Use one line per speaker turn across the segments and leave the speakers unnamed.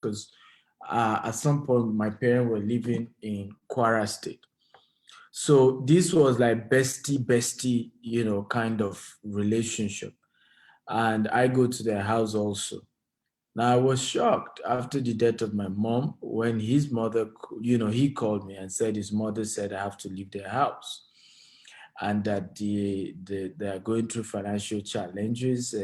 because at some point my parents were living in Kwara State. So this was like bestie, kind of relationship. And I go to their house also. Now I was shocked after the death of my mom when his mother, he called me and said his mother said I have to leave their house and that they are going through financial challenges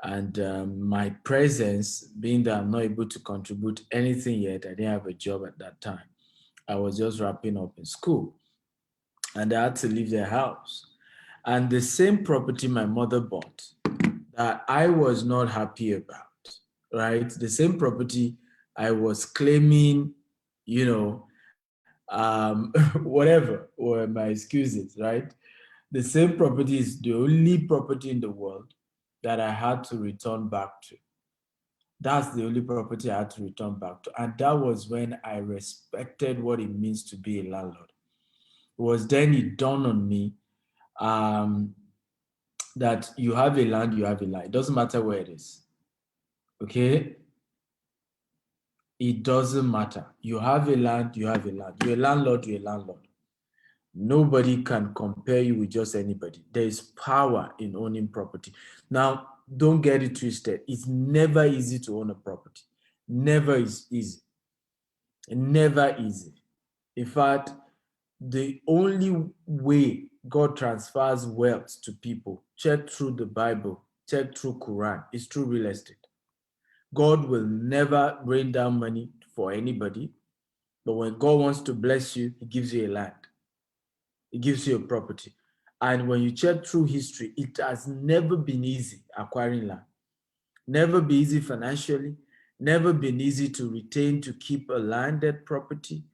and my presence, being that I'm not able to contribute anything yet, I didn't have a job at that time. I was just wrapping up in school and I had to leave their house. And the same property my mother bought that I was not happy about, right? The same property I was claiming, you know, whatever were my excuses, right? The same property is the only property in the world that I had to return back to. That's the only property I had to return back to. And that was when I respected what it means to be a landlord. It was then it dawned on me um, that you have a land, you have a land. It doesn't matter where it is. Okay? It doesn't matter. You have a land, you have a land. You're a landlord, you're a landlord. Nobody can compare you with just anybody. There is power in owning property. Now, don't get it twisted. It's never easy to own a property. Never is easy. Never easy. In fact, the only way God transfers wealth to people, check through the Bible, check through Quran, is through real estate. God will never rain down money for anybody, but when God wants to bless you, he gives you a land. He gives you a property. And when you check through history, it has never been easy acquiring land. Never been easy financially, never been easy to retain, to keep a landed property.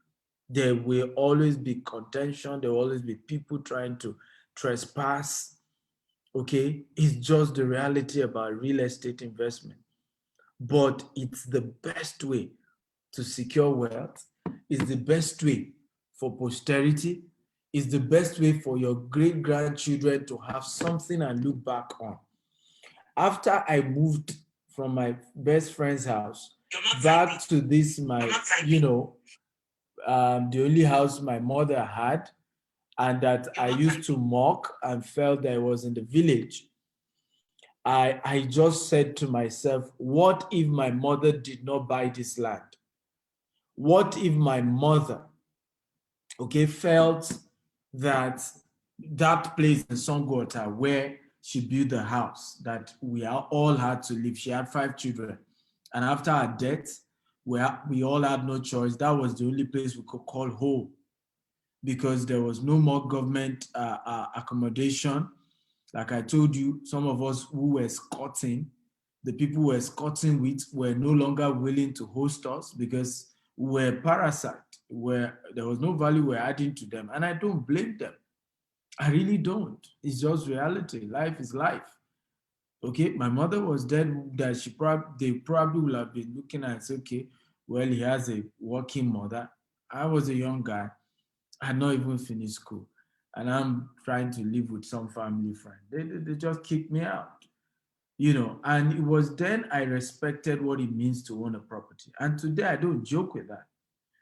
There will always be contention. There will always be people trying to trespass. Okay, it's just the reality about real estate investment. But it's the best way to secure wealth. It's the best way for posterity. It's the best way for your great grandchildren to have something and look back on. After I moved from my best friend's house back to this, the only house my mother had, and that I used to mock and felt that I was in the village, I just said to myself, what if my mother did not buy this land? What if my mother, okay, felt that that place in Songota where she built the house that we all had to live, she had 5 children. And after her death, we all had no choice. That was the only place we could call home because there was no more government accommodation. Like I told you, some of us who were escorting, the people we were escorting with were no longer willing to host us because we were parasite, where there was no value we're adding to them. And I don't blame them. I really don't. It's just reality. Life is life. Okay, my mother was dead, that they probably would have been looking at and say, okay, well, he has a working mother. I was a young guy. I had not even finished school. And I'm trying to live with some family friend. They just kicked me out. And it was then I respected what it means to own a property. And today I don't joke with that.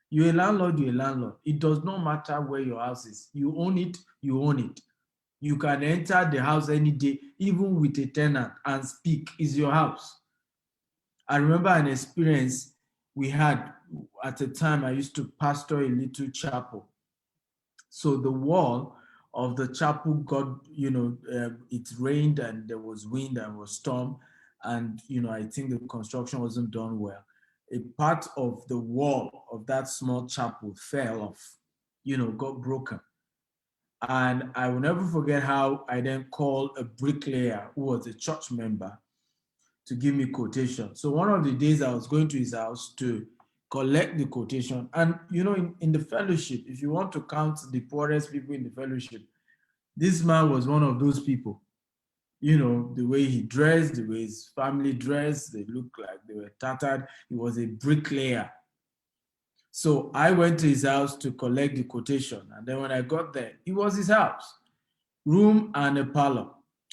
You're a landlord, you're a landlord. It does not matter where your house is. You own it, you own it. You can enter the house any day, even with a tenant, and speak. It's your house. I remember an experience we had at the time. I used to pastor a little chapel. So the wall of the chapel got, it rained and there was wind and was storm. And, I think the construction wasn't done well. A part of the wall of that small chapel fell off, got broken. And I will never forget how I then called a bricklayer who was a church member to give me quotation. So one of the days I was going to his house to collect the quotation. And in the fellowship, if you want to count the poorest people in the fellowship, this man was one of those people. The way he dressed, the way his family dressed, they looked like they were tattered. He was a bricklayer. So I went to his house to collect the quotation. And then when I got there, it was his house, room and a parlor.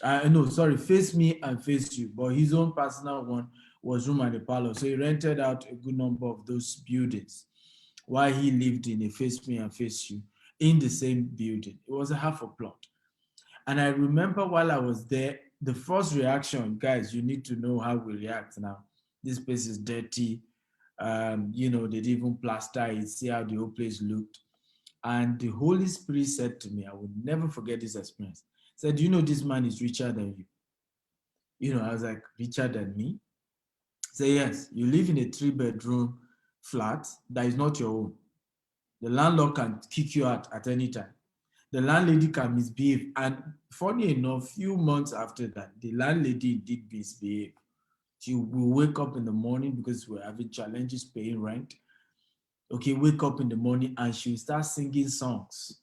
No, sorry, face me and face you. But his own personal one was room and a parlor. So he rented out a good number of those buildings while he lived in a face me and face you in the same building. It was a half a plot. And I remember while I was there, the first reaction, guys, you need to know how we react now. This place is dirty. They didn't even plaster it, see how the whole place looked. And the Holy Spirit said to me, I will never forget this experience. He said, this man is richer than you. I was like, richer than me? Say, yes, you live in a 3-bedroom flat that is not your own. The landlord can kick you out at any time. The landlady can misbehave. And funny enough, few months after that, the landlady did misbehave. She will wake up in the morning because we're having challenges paying rent. Okay, wake up in the morning and she'll start singing songs,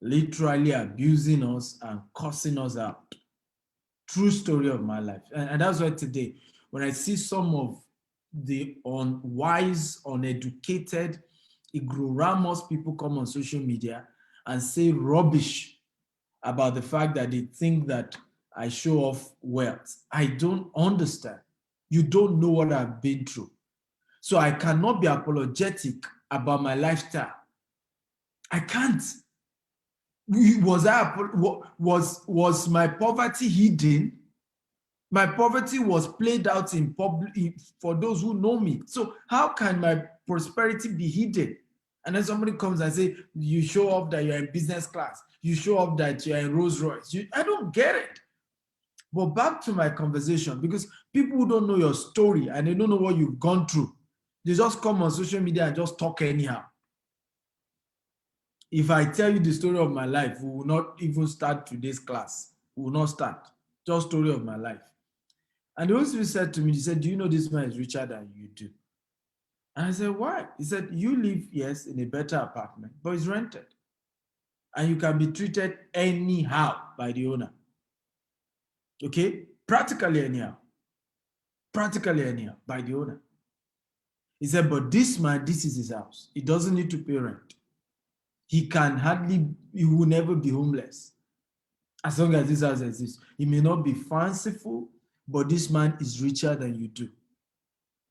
literally abusing us and cussing us out. True story of my life. And that's why today, when I see some of the unwise, uneducated, ignoramus people come on social media and say rubbish about the fact that they think that I show off wealth, I don't understand. You don't know what I've been through. So I cannot be apologetic about my lifestyle. I can't. Was my poverty hidden? My poverty was played out in public for those who know me. So how can my prosperity be hidden? And then somebody comes and say, you show off that you're in business class. You show off that you're in Rolls Royce. I don't get it. But back to my conversation, because people who don't know your story and they don't know what you've gone through, they just come on social media and just talk anyhow. If I tell you the story of my life, we will not even start today's class. We will not start. Just story of my life. And the Holy Spirit said to me, he said, do you know this man is richer than you do? And I said, why? He said, you live, yes, in a better apartment, but it's rented. And you can be treated anyhow by the owner. Okay? Practically anyhow. Practically anyhow by the owner. He said, but this man, this is his house. He doesn't need to pay rent. He will never be homeless. As long as this house exists. He may not be fanciful, but this man is richer than you do.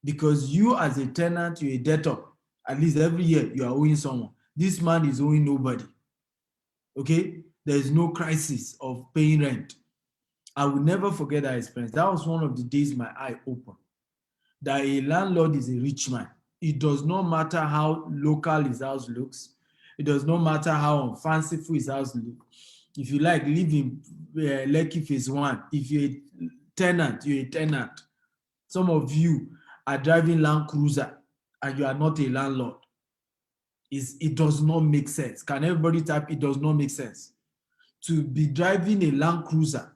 Because you as a tenant, you're a debtor. At least every year you are owing someone. This man is owing nobody. Okay? There is no crisis of paying rent. I will never forget that experience. That was one of the days my eye opened. That a landlord is a rich man. It does not matter how local his house looks. It does not matter how fanciful his house looks. If you like, live in Lekki Phase 1. If you're a tenant, you're a tenant. Some of you are driving Land Cruiser and you are not a landlord. It does not make sense. Can everybody type, it does not make sense? To be driving a Land Cruiser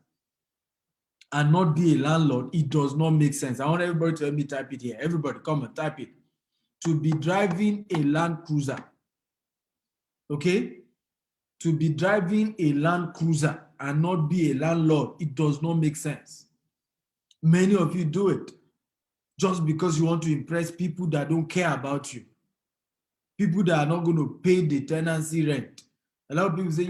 and not be a landlord, it does not make sense. I want everybody to help me type it here. Everybody, come and type it. To be driving a Land Cruiser, okay? To be driving a Land Cruiser and not be a landlord, it does not make sense. Many of you do it just because you want to impress people that don't care about you. People that are not going to pay the tenancy rent. A lot of people say,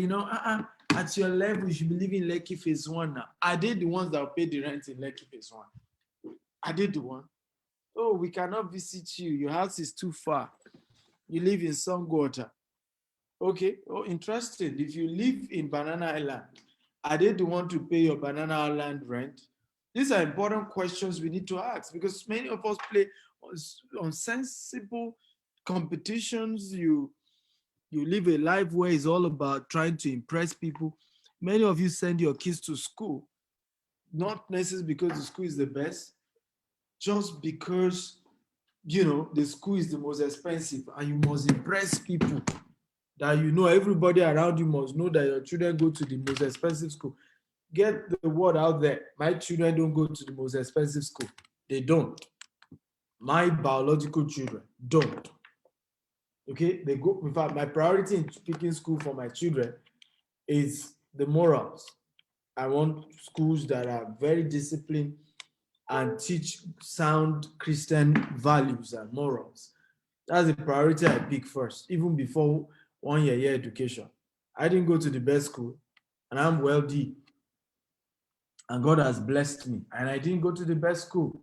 at your level, you should be living in Lekki Phase 1 now. Are they the ones that will pay the rent in Lekki Phase 1? Are they the one? Oh, we cannot visit you. Your house is too far. You live in Songwater. Okay. Oh, interesting. If you live in Banana Island, are they the one to pay your Banana Island rent? These are important questions we need to ask because many of us play on sensible competitions. You live a life where it's all about trying to impress people. Many of you send your kids to school, not necessarily because the school is the best, just because, the school is the most expensive and you must impress people that everybody around you must know that your children go to the most expensive school. Get the word out there. My children don't go to the most expensive school. They don't. My biological children don't. Okay, they go. In fact, my priority in picking school for my children is the morals. I want schools that are very disciplined and teach sound Christian values and morals. That's the priority I pick first, even before 1 year education. I didn't go to the best school, and I'm wealthy, and God has blessed me, and I didn't go to the best school.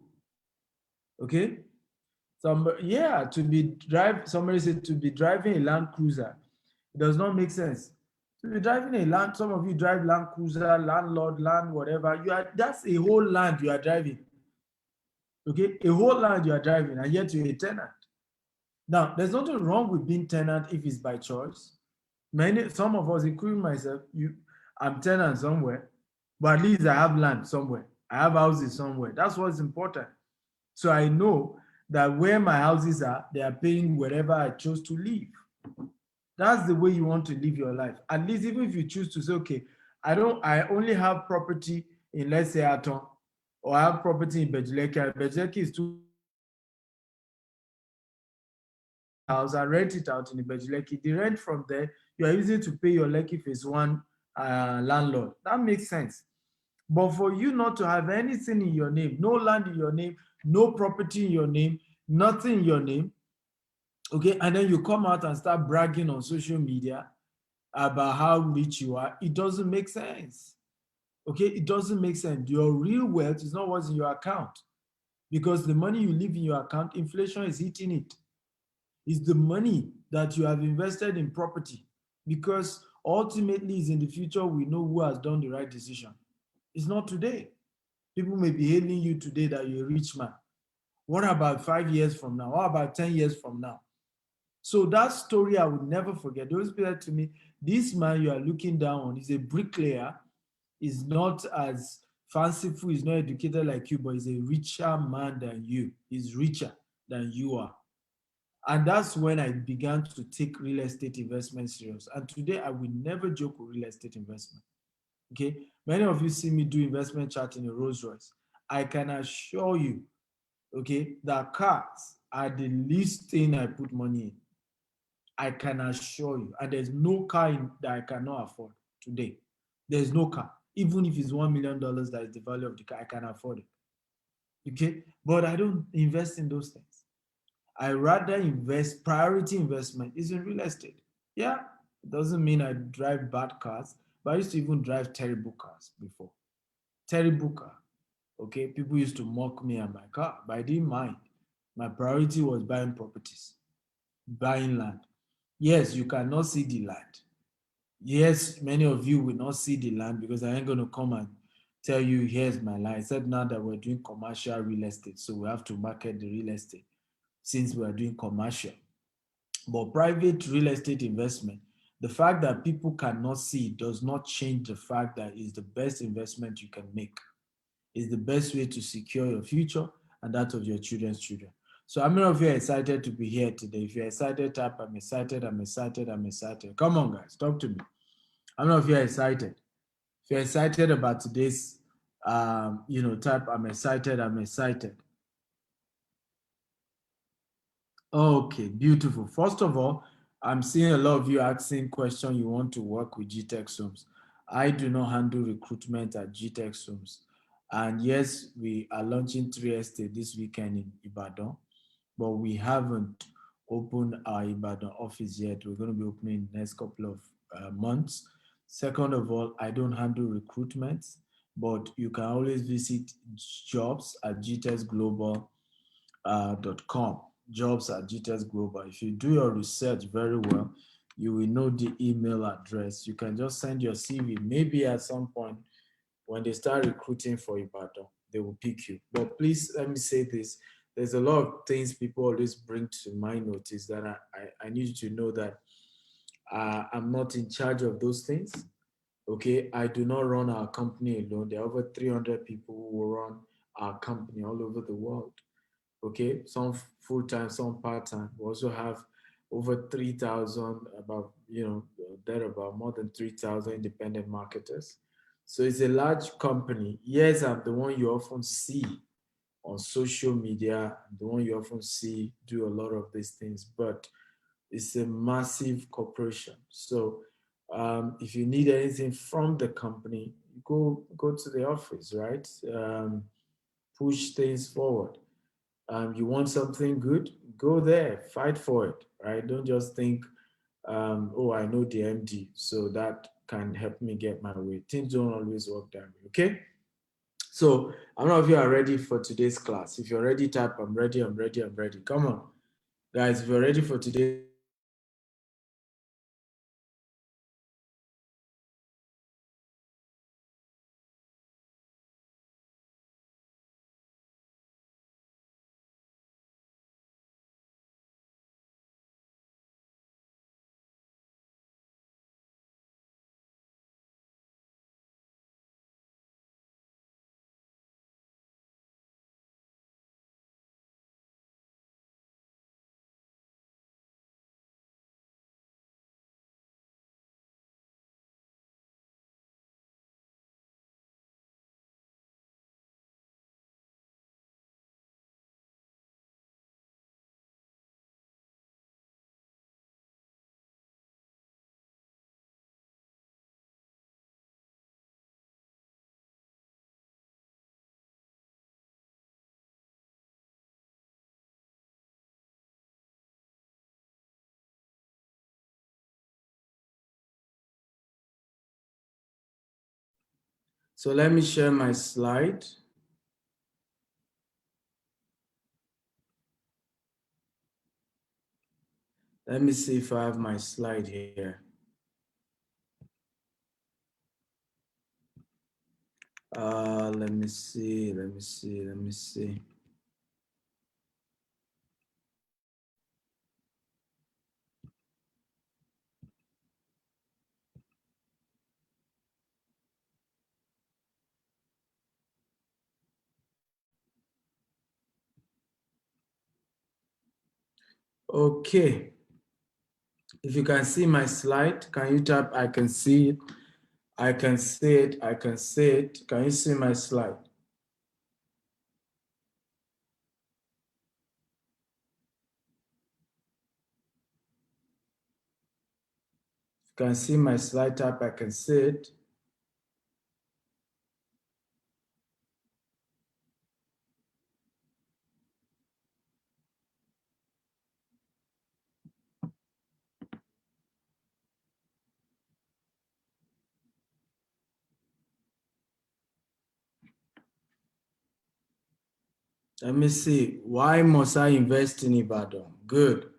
Okay. Somebody said to be driving a Land Cruiser. It does not make sense. To be driving a land, some of you drive Land Cruiser, landlord, land, whatever. That's a whole land you are driving. Okay, a whole land you are driving, and yet you're a tenant. Now, there's nothing wrong with being tenant if it's by choice. Some of us, including myself, I'm tenant somewhere, but at least I have land somewhere. I have houses somewhere. That's what's important. So I know that where my houses are, they are paying wherever I chose to live. That's the way you want to live your life. At least even if you choose to say, okay, I only have property in, let's say, Aton, or I have property in Bejuleki. Bejuleki is too house and rent it out in the Bejuleki. The rent from there, you are using to pay your Lekki phase one landlord. That makes sense. But for you not to have anything in your name, no land in your name, no property in your name, nothing in your name, okay, and then you come out and start bragging on social media about how rich you are, it doesn't make sense. Okay, it doesn't make sense. Your real wealth is not what's in your account, because the money you leave in your account, inflation is hitting it. It's the money that you have invested in property, because ultimately it's in the future we know who has done the right decision. It's not today. People may be hailing you today that you're a rich man. What about 5 years from now? What about 10 years from now? So that story I would never forget. Those people said to me, this man you are looking down on is a bricklayer, is not as fanciful, is not educated like you, but is a richer man than you. He's richer than you are. And that's when I began to take real estate investment serious. And today I will never joke with real estate investment. Okay. Many of you see me do investment chart in a Rolls Royce. I can assure you, okay, that cars are the least thing I put money in. I can assure you. And there's no car that I cannot afford today. There's no car. Even if it's $1 million, that is the value of the car, I can afford it. Okay. But I don't invest in those things. I rather invest, priority investment is in real estate. Yeah, it doesn't mean I drive bad cars, but I used to even drive terrible cars before. Terrible car. Okay, people used to mock me and my car, but I didn't mind. My priority was buying properties, buying land. Yes, you cannot see the land. Yes, many of you will not see the land because I ain't going to come and tell you, here's my land. Except now that we're doing commercial real estate, so we have to market the real estate since we are doing commercial. But private real estate investment, the fact that people cannot see it does not change the fact that it's the best investment you can make. It's the best way to secure your future and that of your children's children. So how many of you are excited to be here today? If you're excited, type I'm excited, I'm excited, I'm excited. Come on, guys, talk to me. How many of you are excited? If you're excited about today's, type I'm excited, I'm excited. Okay, beautiful. First of all, I'm seeing a lot of you asking questions you want to work with GTech Homes. I do not handle recruitment at GTech Homes. And yes, we are launching 3 Estate this weekend in Ibadan, but we haven't opened our Ibadan office yet. We're going to be opening in the next couple of months. Second of all, I don't handle recruitment, but you can always visit jobs at gtexglobal.com, jobs at GTS Global. If you do your research very well, you will know the email address. You can just send your CV. Maybe at some point when they start recruiting for Ibadan, they will pick you. But please let me say this. There's a lot of things people always bring to my notice that I need you to know that I'm not in charge of those things. Okay, I do not run our company alone. There are over 300 people who run our company all over the world. Okay, some full-time, some part-time. We also have over 3,000, about, there about more than 3,000 independent marketers. So it's a large company. Yes, I'm the one you often see on social media, the one you often see do a lot of these things, but it's a massive corporation. So if you need anything from the company, go to the office, right? Push things forward. You want something good, go there, fight for it, right? Don't just think, oh, I know the MD, so that can help me get my way. Things don't always work that way, okay? So I don't know if you are ready for today's class. If you're ready, type I'm ready, I'm ready, I'm ready. Come on. Guys, if you're ready for today's So let me share my slide. Let me see if I have my slide here. Let me see. Okay. If you can see my slide, can you type I can see it? I can see it. I can see it. Can you see my slide? If you can see my slide, type I can see it. Let me see. Why must I invest in Ibadan? Good.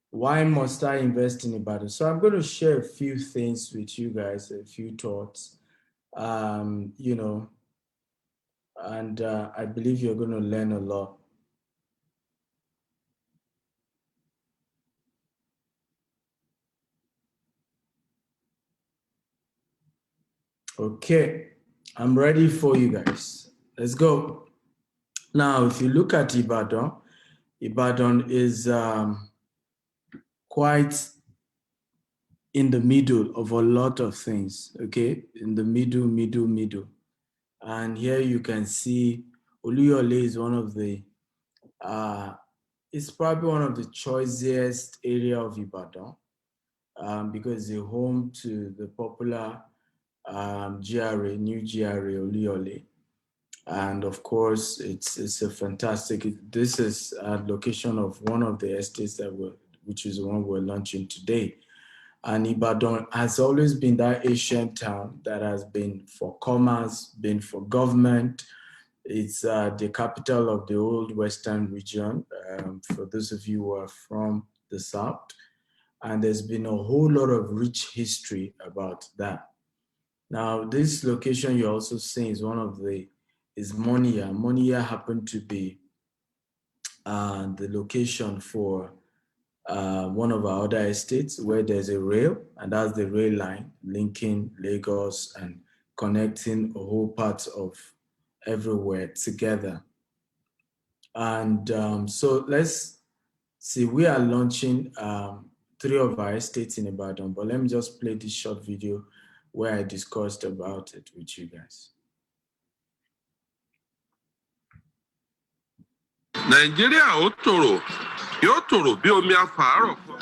Why must I invest in Ibadan? So I'm going to share a few things with you guys, a few thoughts, you know, and I believe you're going to learn a lot. Okay, I'm ready for you guys. Let's go. Now, if you look at Ibadan, Ibadan is quite in the middle of a lot of things, okay? In the middle. And here you can see Oluyole is one of the, it's probably one of the choicest area of Ibadan because it's home to the popular GRA, new GRA, Oluyole. And of course, it's a fantastic, this is a location of one of the estates which is the one we're launching today. And Ibadan has always been that ancient town that has been for commerce, been for government. It's the capital of the old Western region, for those of you who are from the South. And there's been a whole lot of rich history about that. Now, this location you're also seeing is is Monia. Monia happened to be the location for one of our other estates where there's a rail, and that's the rail line linking Lagos and connecting a whole part of everywhere together. And so let's see, we are launching 3 of our estates in Ibadan, but let me just play this short video where I discussed about it with you guys.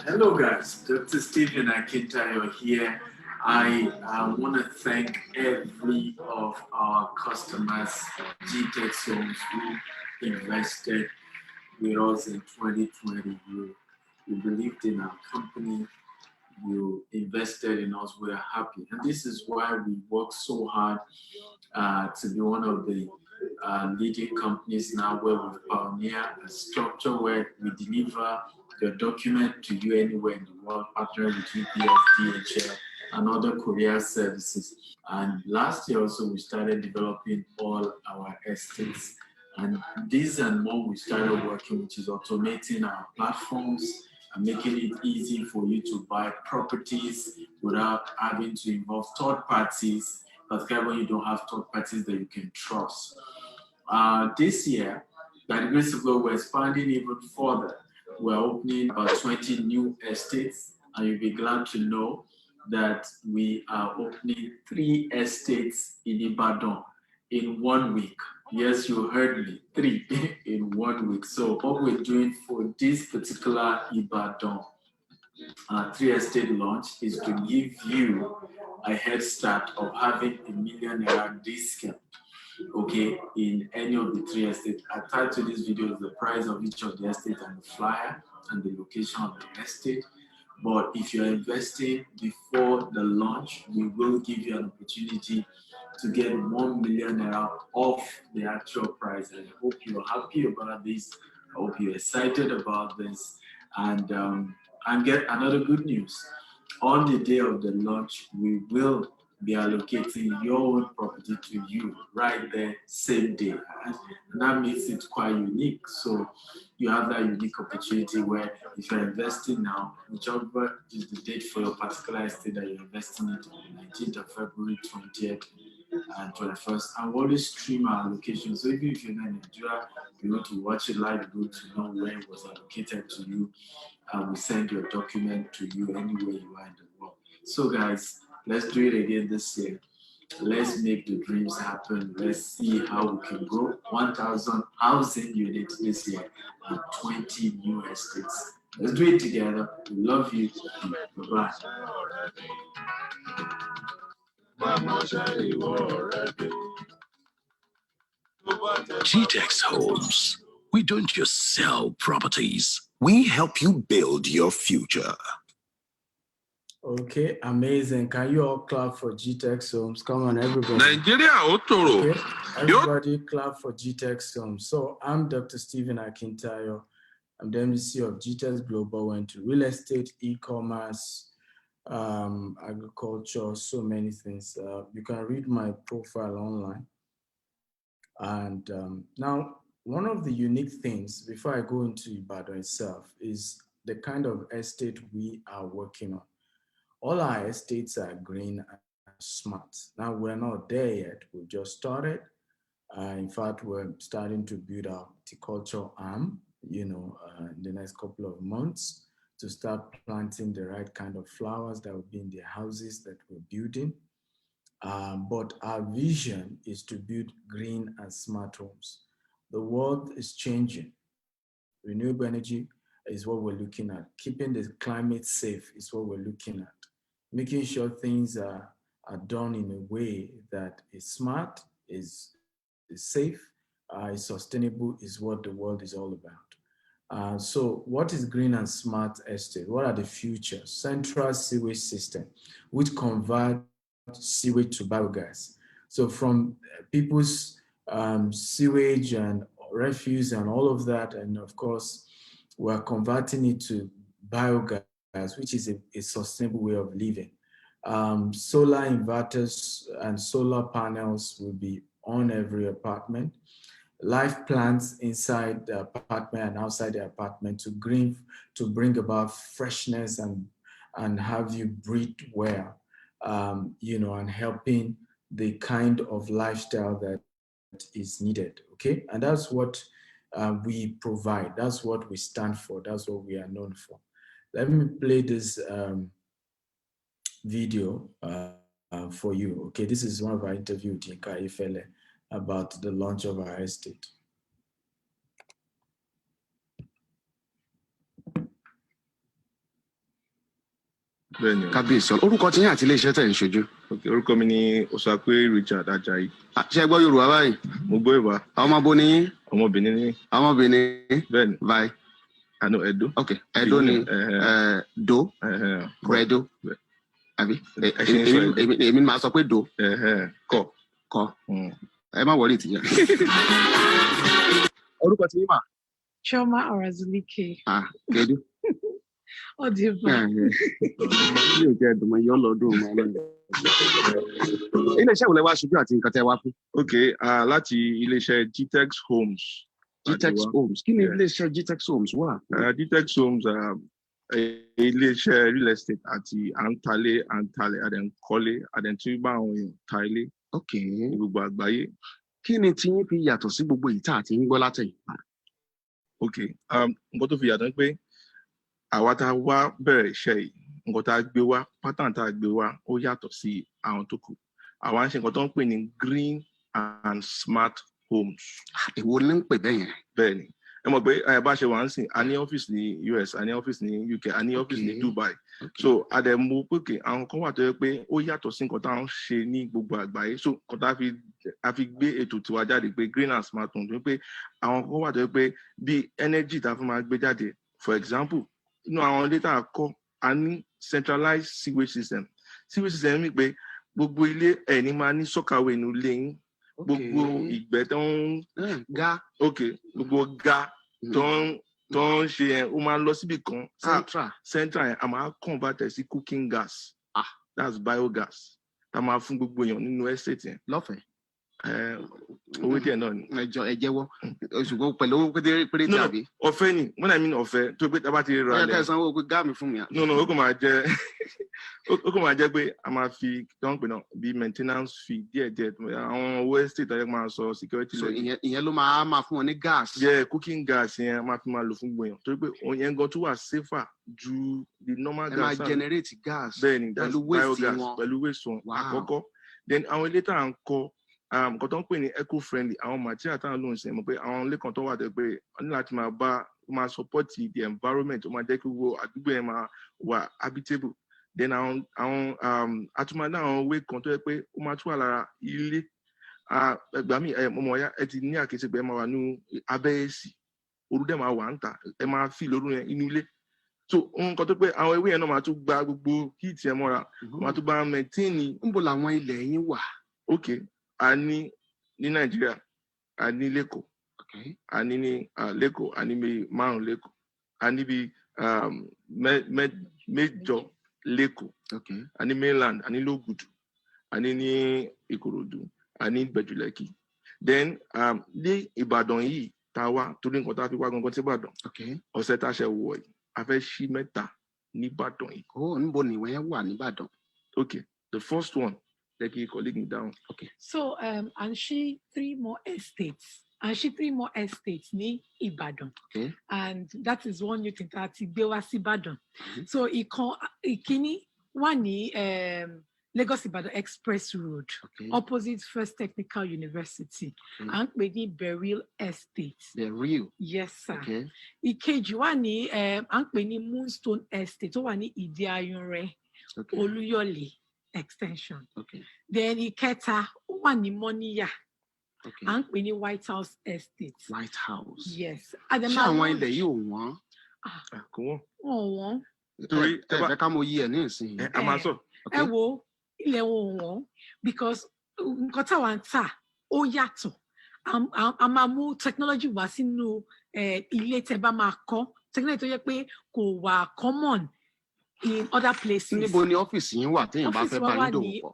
Hello guys, Dr. Stephen Akintayo here. I want to thank every of our customers, GTech Homes, who invested with us in 2020. You believed in our company, you invested in us, we're happy. And this is why we work so hard to be one of the leading companies now, where we've pioneered a structure where we deliver your document to you anywhere in the world, partnering with UPS, DHL, and other courier services. And last year also, we started developing all our estates. And this and more we started working, which is automating our platforms and making it easy for you to buy properties without having to involve third parties, particularly when you don't have third parties that you can trust. This year, by the grace of God, we're expanding even further. We're opening about 20 new estates, and you'll be glad to know that we are opening 3 estates in Ibadan in 1 week. Yes, you heard me, 3 in 1 week. So what we're doing for this particular Ibadan 3 estate launch is to give you a head start of having a $1 million discount, okay, in any of the 3 estates. Attached to this video is the price of each of the estates and the flyer and the location of the estate. But if you're investing before the launch, we will give you an opportunity to get 1 million naira off the actual price. And I hope you're happy about this. I hope you're excited about this. And get another good news. On the day of the launch, we will be allocating your own property to you right there, same day. And that makes it quite unique. So you have that unique opportunity where if you're investing now, whichever is the date for your particular estate that you're investing in, 19th of February, 20th, and 21st, and we'll always stream our allocation. So even if you're not in Nigeria, you want to watch it live, you want to know where it was allocated to you, and we send your document to you anywhere you are in the world. So guys, let's do it again this year. Let's make the dreams happen. Let's see how we can grow 1,000 housing units this year and 20 new estates. Let's do it together. We love you. Bye-bye.
GTEx Homes. We don't just sell properties. We help you build your future.
Okay, amazing. Can you all clap for GTEx Homes? Come on, everybody.
Nigeria, Otoro.
Okay, everybody clap for GTEx Homes. So I'm Dr. Stephen Akintayo. I'm the MDC of GTEx Global, went to real estate, e-commerce, agriculture, so many things. You can read my profile online. And now, one of the unique things, before I go into Ibadan itself, is the kind of estate we are working on. All our estates are green and smart. Now, we're not there yet. We've just started. In fact, we're starting to build our horticultural arm, in the next couple of months to start planting the right kind of flowers that will be in the houses that we're building. But our vision is to build green and smart homes. The world is changing. Renewable energy is what we're looking at. Keeping the climate safe is what we're looking at. Making sure things are done in a way that is smart, is safe, is sustainable, is what the world is all about. So what is green and smart estate? What are the futures? Central sewage system, which convert sewage to biogas. So from people's sewage and refuse and all of that, and of course, we're converting it to biogas, which is a sustainable way of living. Solar inverters and solar panels will be on every apartment. Live plants inside the apartment and outside the apartment to bring about freshness and have you breathe well. And helping the kind of lifestyle that is needed, okay? And that's what we provide. That's what we stand for. That's what we are known for. Let me play this video for you, okay? This is one of our interviews with Yinka Ifele about the launch of our estate.
Kábíyèsí orúkọ tí yín àti iléeṣẹ́ tẹ̀ ń ṣojú.
Orúkọ mi ni Osakwe Richard Ajayi.
Ṣé ẹ gbọ́ Yorùbá báyìí?
Mo gbọ́ Yorùbá.
Ọmọ bo ni yín?
Ọmọ Benin ni.
Ọmọ Benin.
Bẹ́ẹ̀ni.
Báyìí.
Àná Edo.
Ok, Edo ni do. Edo. Àbí? Èmi máa sọ pé do.
Kọ.
kọ ẹ má wọlé tìyà. Orúkọ tí yín mà.
Chioma Orazulike.
Kedu.
Ó di bá.
Mi ò jẹ́ ẹ̀dùnmọ̀ yọ lọ́dún ọmọ ọlọ́run. Ilé-iṣẹ́ wo lẹ wá ṣojú àti nǹkan tẹ́ wá fún?
Okay, láti ilé-iṣẹ́ GTEX Homes.
GTEX Homes. Kí ni ilé-iṣẹ́ GTEX Homes wà?
GTEX Homes ilé-iṣẹ́ real estate àti à ń talé àdẹ̀ ń kọ́lé àdẹ̀ tí bá àwọn èèyàn ta ilé.
Okay.
Ní gbogbo àgbáyé.
Kí ni tí yín fi yàtọ̀ sí gbogbo ìta àti ń gbọ́ látẹ̀yìn?
Okay, nǹkan tó fi yàtọ̀ ni pé àwa tá a wá bẹ̀rẹ̀ iṣẹ́ yìí nǹkan tá a gbé wá pattern tá a gbé wá ó yàtọ̀ sí àwọn tó kù. Àwa ń ṣe nǹkan tó ń pè ní green and smart homes.
Èwo ni ń pè bẹ́ẹ̀ yẹn?
Bẹ́ẹ̀ ni ẹ mọ̀ pé bá ṣe wà ń sìn a ní ọ́fíìsì ní US a ní ọ́fíìsì ní UK a ní ọ́fíìsì ní Dubai. So àdẹ̀mú pé àwọn kan wà tó yẹ pé ó yàtọ̀ sí nǹkan tá à ń ṣe ní gbogbo àgbáyé. So nǹkan tá a fi gbé ètò tiwa jáde pé green and smart homes wípé àwọn kan wà tó yẹ pé bí energy tá a fi máa gbé jáde for example inú àwọn ilé tá a kọ́ a ní centralized sewage system. Sewage system mi pé gbogbo ilé ẹ̀ ní máa ní sọ́kàwé inú ilé yín gbogbo ìgbẹ́ tó ń
ga
gbogbo ga tó ń ṣe yẹn ó máa lọ síbi kan central yẹn a máa convert sí cooking gas that's biogas tá a máa fún gbogbo èèyàn nínú estate yẹn.
Lọ́fẹ̀ẹ́.
Owó díẹ̀ náà ni.
Ẹ jẹ́wọ́ ṣùgbọ́n pẹ̀lú owó péréte àbí.
Ọ̀fẹ́ ni when I mean ọ̀fẹ́ tó pé tá a bá ti rà lẹ̀.
Ó yẹ ká sanwó pé gáàmì fún mi.
No ó kò máa jẹ́ pé a máa fi tó ń pè náà bí maintenance fee díẹ̀díẹ̀ àwọn owó estate tó yẹ máa sọ security.
So ìyẹn ló máa fún wọn ní gas.
Yeah, cooking gas yẹn máa fi máa lò fún gbòyàn torí pé yẹn gan tó wà safer ju the normal gas.
Ẹ máa generate gas.
Bẹ́ẹ̀ni
pẹ̀lú waste wọn.
Pẹ̀lú waste wọn àkọ́kọ́. Then àwọn ilé tá à ń kọ́ nǹkan tó ń pè ní eco-friendly àwọn material táwọn ló ń ṣe mọ̀ pé àwọn ilé kan tó wà tẹ́ pé wọ́n ní láti máa support the environment ó máa jẹ́ kí gbogbo àdúgbò yẹn máa wà habitable. Then àwọn àtúmọ̀dá àwọn owó kan tó yẹ pé ó máa tún wà lára ilé ẹgbàá mi ọmọ ọ̀yá ẹ ti ní àkíyèsí pé ẹ máa wà ní abẹ́ èsì òru dẹ̀ máa wà ń tà ẹ máa fi lóru yẹn inú ilé. So nǹkan tó pé àwọn ewé yẹn náà máa tún gba gbogbo heat yẹn mọ́ra máa tún bá maintain.
Níbo làwọn ilẹ̀ yín wà?
Okay. A ní Nàìjíríà a ní lẹ́kọ̀ọ́ a ní lẹ́kọ̀ọ́ a ní bí 5 lẹ́kọ̀ọ́ a ní bí 8 lẹ́kọ̀ọ́ a ní mainland a ní lógùdù a ní Ìkòròdú a ní Bẹ̀jùlẹ́kì. Then ní Ìbàdàn yìí tá a wá torí nǹkan tá a fi wá gangan sí Ìbàdàn ọ̀sẹ̀ tá a ṣe wọ̀ yìí a fẹ́ ṣí 3 ní Ìbàdàn yìí.
Níbo ni ìwọ̀n yẹn wà ní Ìbàdàn?
Okay, the first one. Like your colleague down. Okay.
So and she 3 more estates. And she 3 more estates ní Ìbàdàn.
Okay.
And that is one new thing that gbé wá sí Ìbàdàn. So ìkíní wà ní Lagos Ìbàdàn Express Road, opposite First Technical University. À ń pè ní Beryl Estate.
Beryl.
Yes, sir. Ìkejì wà ní à ń pè ní Moonstone Estate tó wà ní Ìdí Ayùnrẹ́, Olúyọ̀lé extension. Then ìkẹta wà ní Mọ́níyà. À ń pè ní White House Estate.
White House.
Yes.
Ṣé àwọn ilẹ̀ yìí ò wọ́n?
Kò wọ́n.
Wọ́n wọ́n.
Torí
ẹ fẹ́ ká mo yí ẹ ní ìsìn.
A máa sọ.
Ẹ wo ilẹ̀ wọn wọ́n because nǹkan táwa ń tà ó yàtọ̀. A máa mú technology wá sínú ilé tẹ́ bá máa kọ́. Technology tó yẹ pé kò wà common in other places.
Níbo ni ọ́fíìsì yín wà téèyàn bá fẹ́ bá yín dòwò pọ̀?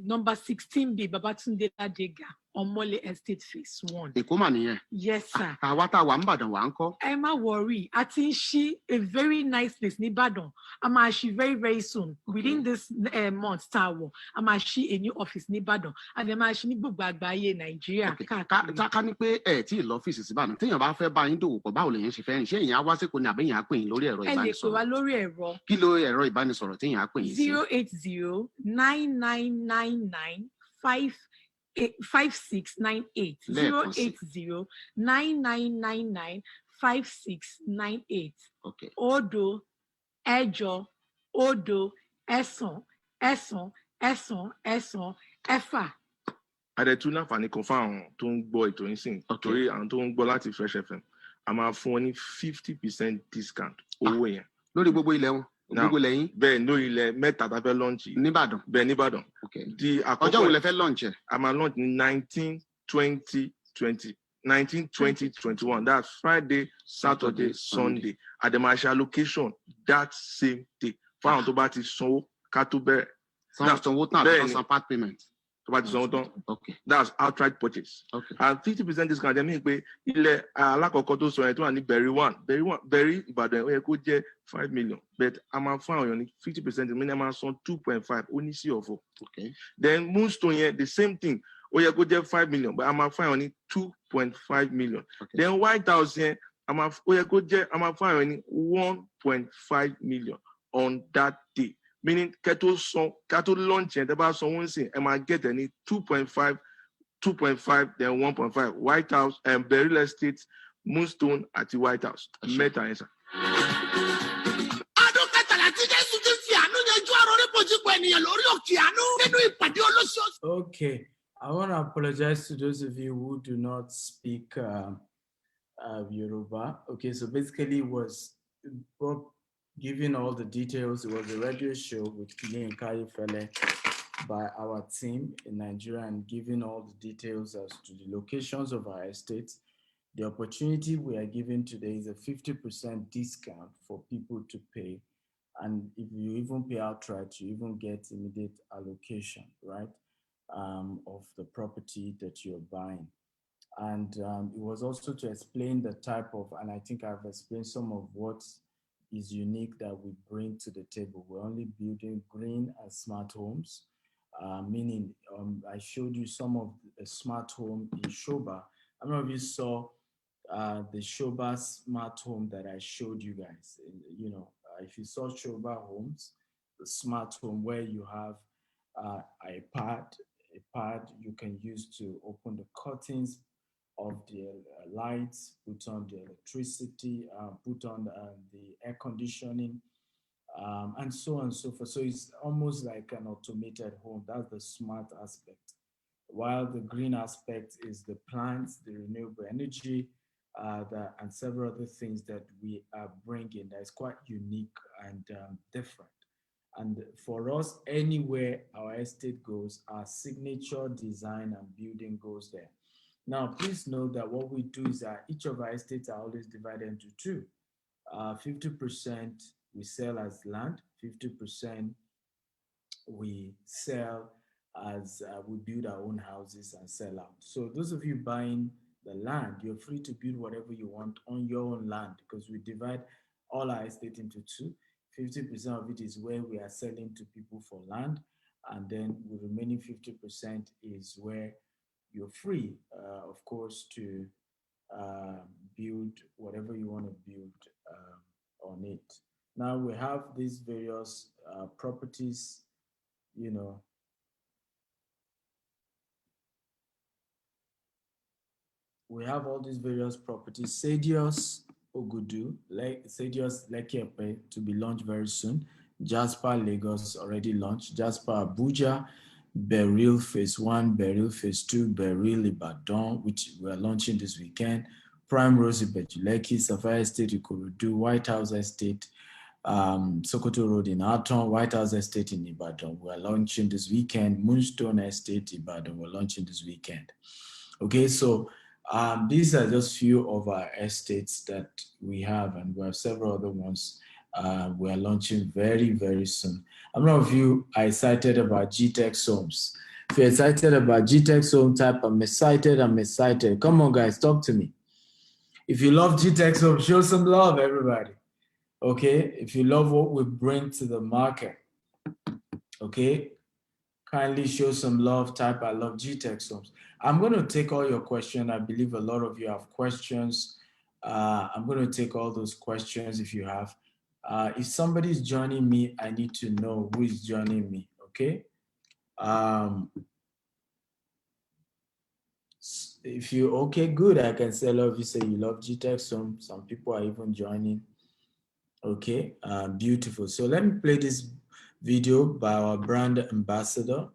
Number 16B Babatunde Ladega, Omole Estate Phase 1.
Èkó mà nìyẹn.
Yes, sir.
Àwa tá a wà ń Ìbàdàn wà ń kọ́.
Ẹ má worry, a ti ń ṣí a very nice place ní Ìbàdàn. A máa ṣí very very soon. Within this month tá a wọ̀, a máa ṣí a new office ní Ìbàdàn. A dẹ̀ máa ṣí ní gbogbo àgbáyé Nàìjíríà.
Ká ní pé ẹ tí ì lọ ọ́fíìsì sí Ìbàdàn, téèyàn bá fẹ́ bá yín dòwò pọ̀ báwo lèyàn ṣe fẹ́ rìn? Ṣé èèyàn á wá sí Èkó ni àbí èèyàn á pè yín lórí ẹ̀rọ ìbánisọ̀rọ̀?
Ẹ lè pè wá lórí ẹ̀rọ.
Kí ló ẹ̀rọ ìbánisọ̀rọ̀ téèyàn á pè yín sí?
080-9999-5698. 080-9999-5698.
Okay.
Òdo, ẹ̀jọ, òdo, ẹ̀sán, ẹ̀sán, ẹ̀sán, ẹ̀sán, ẹ̀fà.
Adẹ̀tún láǹfààní kan fún àwọn tó ń gbọ́ ètò yín sìn. Torí àwọn tó ń gbọ́ láti Fresh FM. A máa fún wọn ní 50% discount owó yẹn.
Lórí gbogbo ilẹ̀ wọn?
Now,
Gbogbo lẹ́yìn.
bẹ́ẹ̀ no ilẹ̀ mẹ́ta tá fẹ́ launch.
Nìbàdàn.
Bẹ́ẹ̀ nìbàdàn.
Okay.
Di
Ọjọ́ wo lẹ fẹ́ launch ẹ̀?
I'm a launch in 19, 20, 21. That's Friday, Saturday, Sunday. At the Marshall location that same day. Found to buy so Katube.
Some part payment.
Okay. That's outright purchase.
Okay.
And 50% discount. I mean, ile alakokoto so eto ani berry one, Ibadan we could get 5 million. But I'm a found 50% minimum son 2.5 only see of.
Okay.
Then Moonstone here the same thing. We could get 5 million, but I'm a find only 2.5 million. Okay. Then White House here I'm a find only 1.5 million on that day. Meaning cattle launch and about someone saying I might get any 2.5, then 1.5. White House and Real Estate, Moonstone at the White House. Meta answer.
Okay, I want to apologize to those of you who do not speak Yoruba. Okay, so basically it was giving all the details. It was a radio show with Kili and Kai Fele by our team in Nigeria, and giving all the details as to the locations of our estates. The opportunity we are giving today is a 50% discount for people to pay. And if you even pay outright, you even get immediate allocation, right, of the property that you're buying. And it was also to explain the type of, and I think I've explained some of what is unique that we bring to the table. We're only building green and smart homes, meaning I showed you some of the smart home in Shoba. I don't know if you saw the Shoba smart home that I showed you guys. You know, if you saw Shoba homes, the smart home where you have a pad you can use to open the curtains of the lights, put on the electricity, put on the air conditioning, and so on and so forth. So it's almost like an automated home. That's the smart aspect. While the green aspect is the plants, the renewable energy, and several other things that we are bringing that is quite unique and different. And for us, anywhere our estate goes, our signature design and building goes there. Now, please note that what we do is that each of our estates are always divided into two. 50% we sell as land, 50% we sell as we build our own houses and sell out. So those of you buying the land, you're free to build whatever you want on your own land, because we divide all our estate into two. 50% of it is where we are selling to people for land, and then the remaining 50% is where you're free, of course, to build whatever you want to build on it. Now we have these various properties, you know. We have all these various properties. Sadios Ogudu, Sadios Lekiepe to be launched very soon. Jasper Lagos already launched. Jasper Abuja, Beryl Phase 1, Beryl Phase 2, Beryl Ibadan, which we are launching this weekend. Prime Rose Betuleki, Sapphire Estate Ikorodu, White House Estate, Sokoto Road in Aton, White House Estate in Ibadan. We are launching this weekend. Moonstone Estate Ibadan, we're launching this weekend. Okay, so these are just few of our estates that we have, and we have several other ones we are launching very, very soon. How many of you are excited about GTEX homes? If you're excited about GTEX home, type I'm excited. Come on, guys, talk to me. If you love GTEX home, show some love, everybody. Okay, if you love what we bring to the market, okay, kindly show some love, type I love GTEX homes. I'm going to take all your questions. I believe a lot of you have questions. I'm going to take all those questions if you have. If somebody is joining me, I need to know who is joining me, okay? If you, okay, good. I can say a lot of you say you love GTEX. Some people are even joining. Okay, beautiful. So let me play this video by our brand ambassador.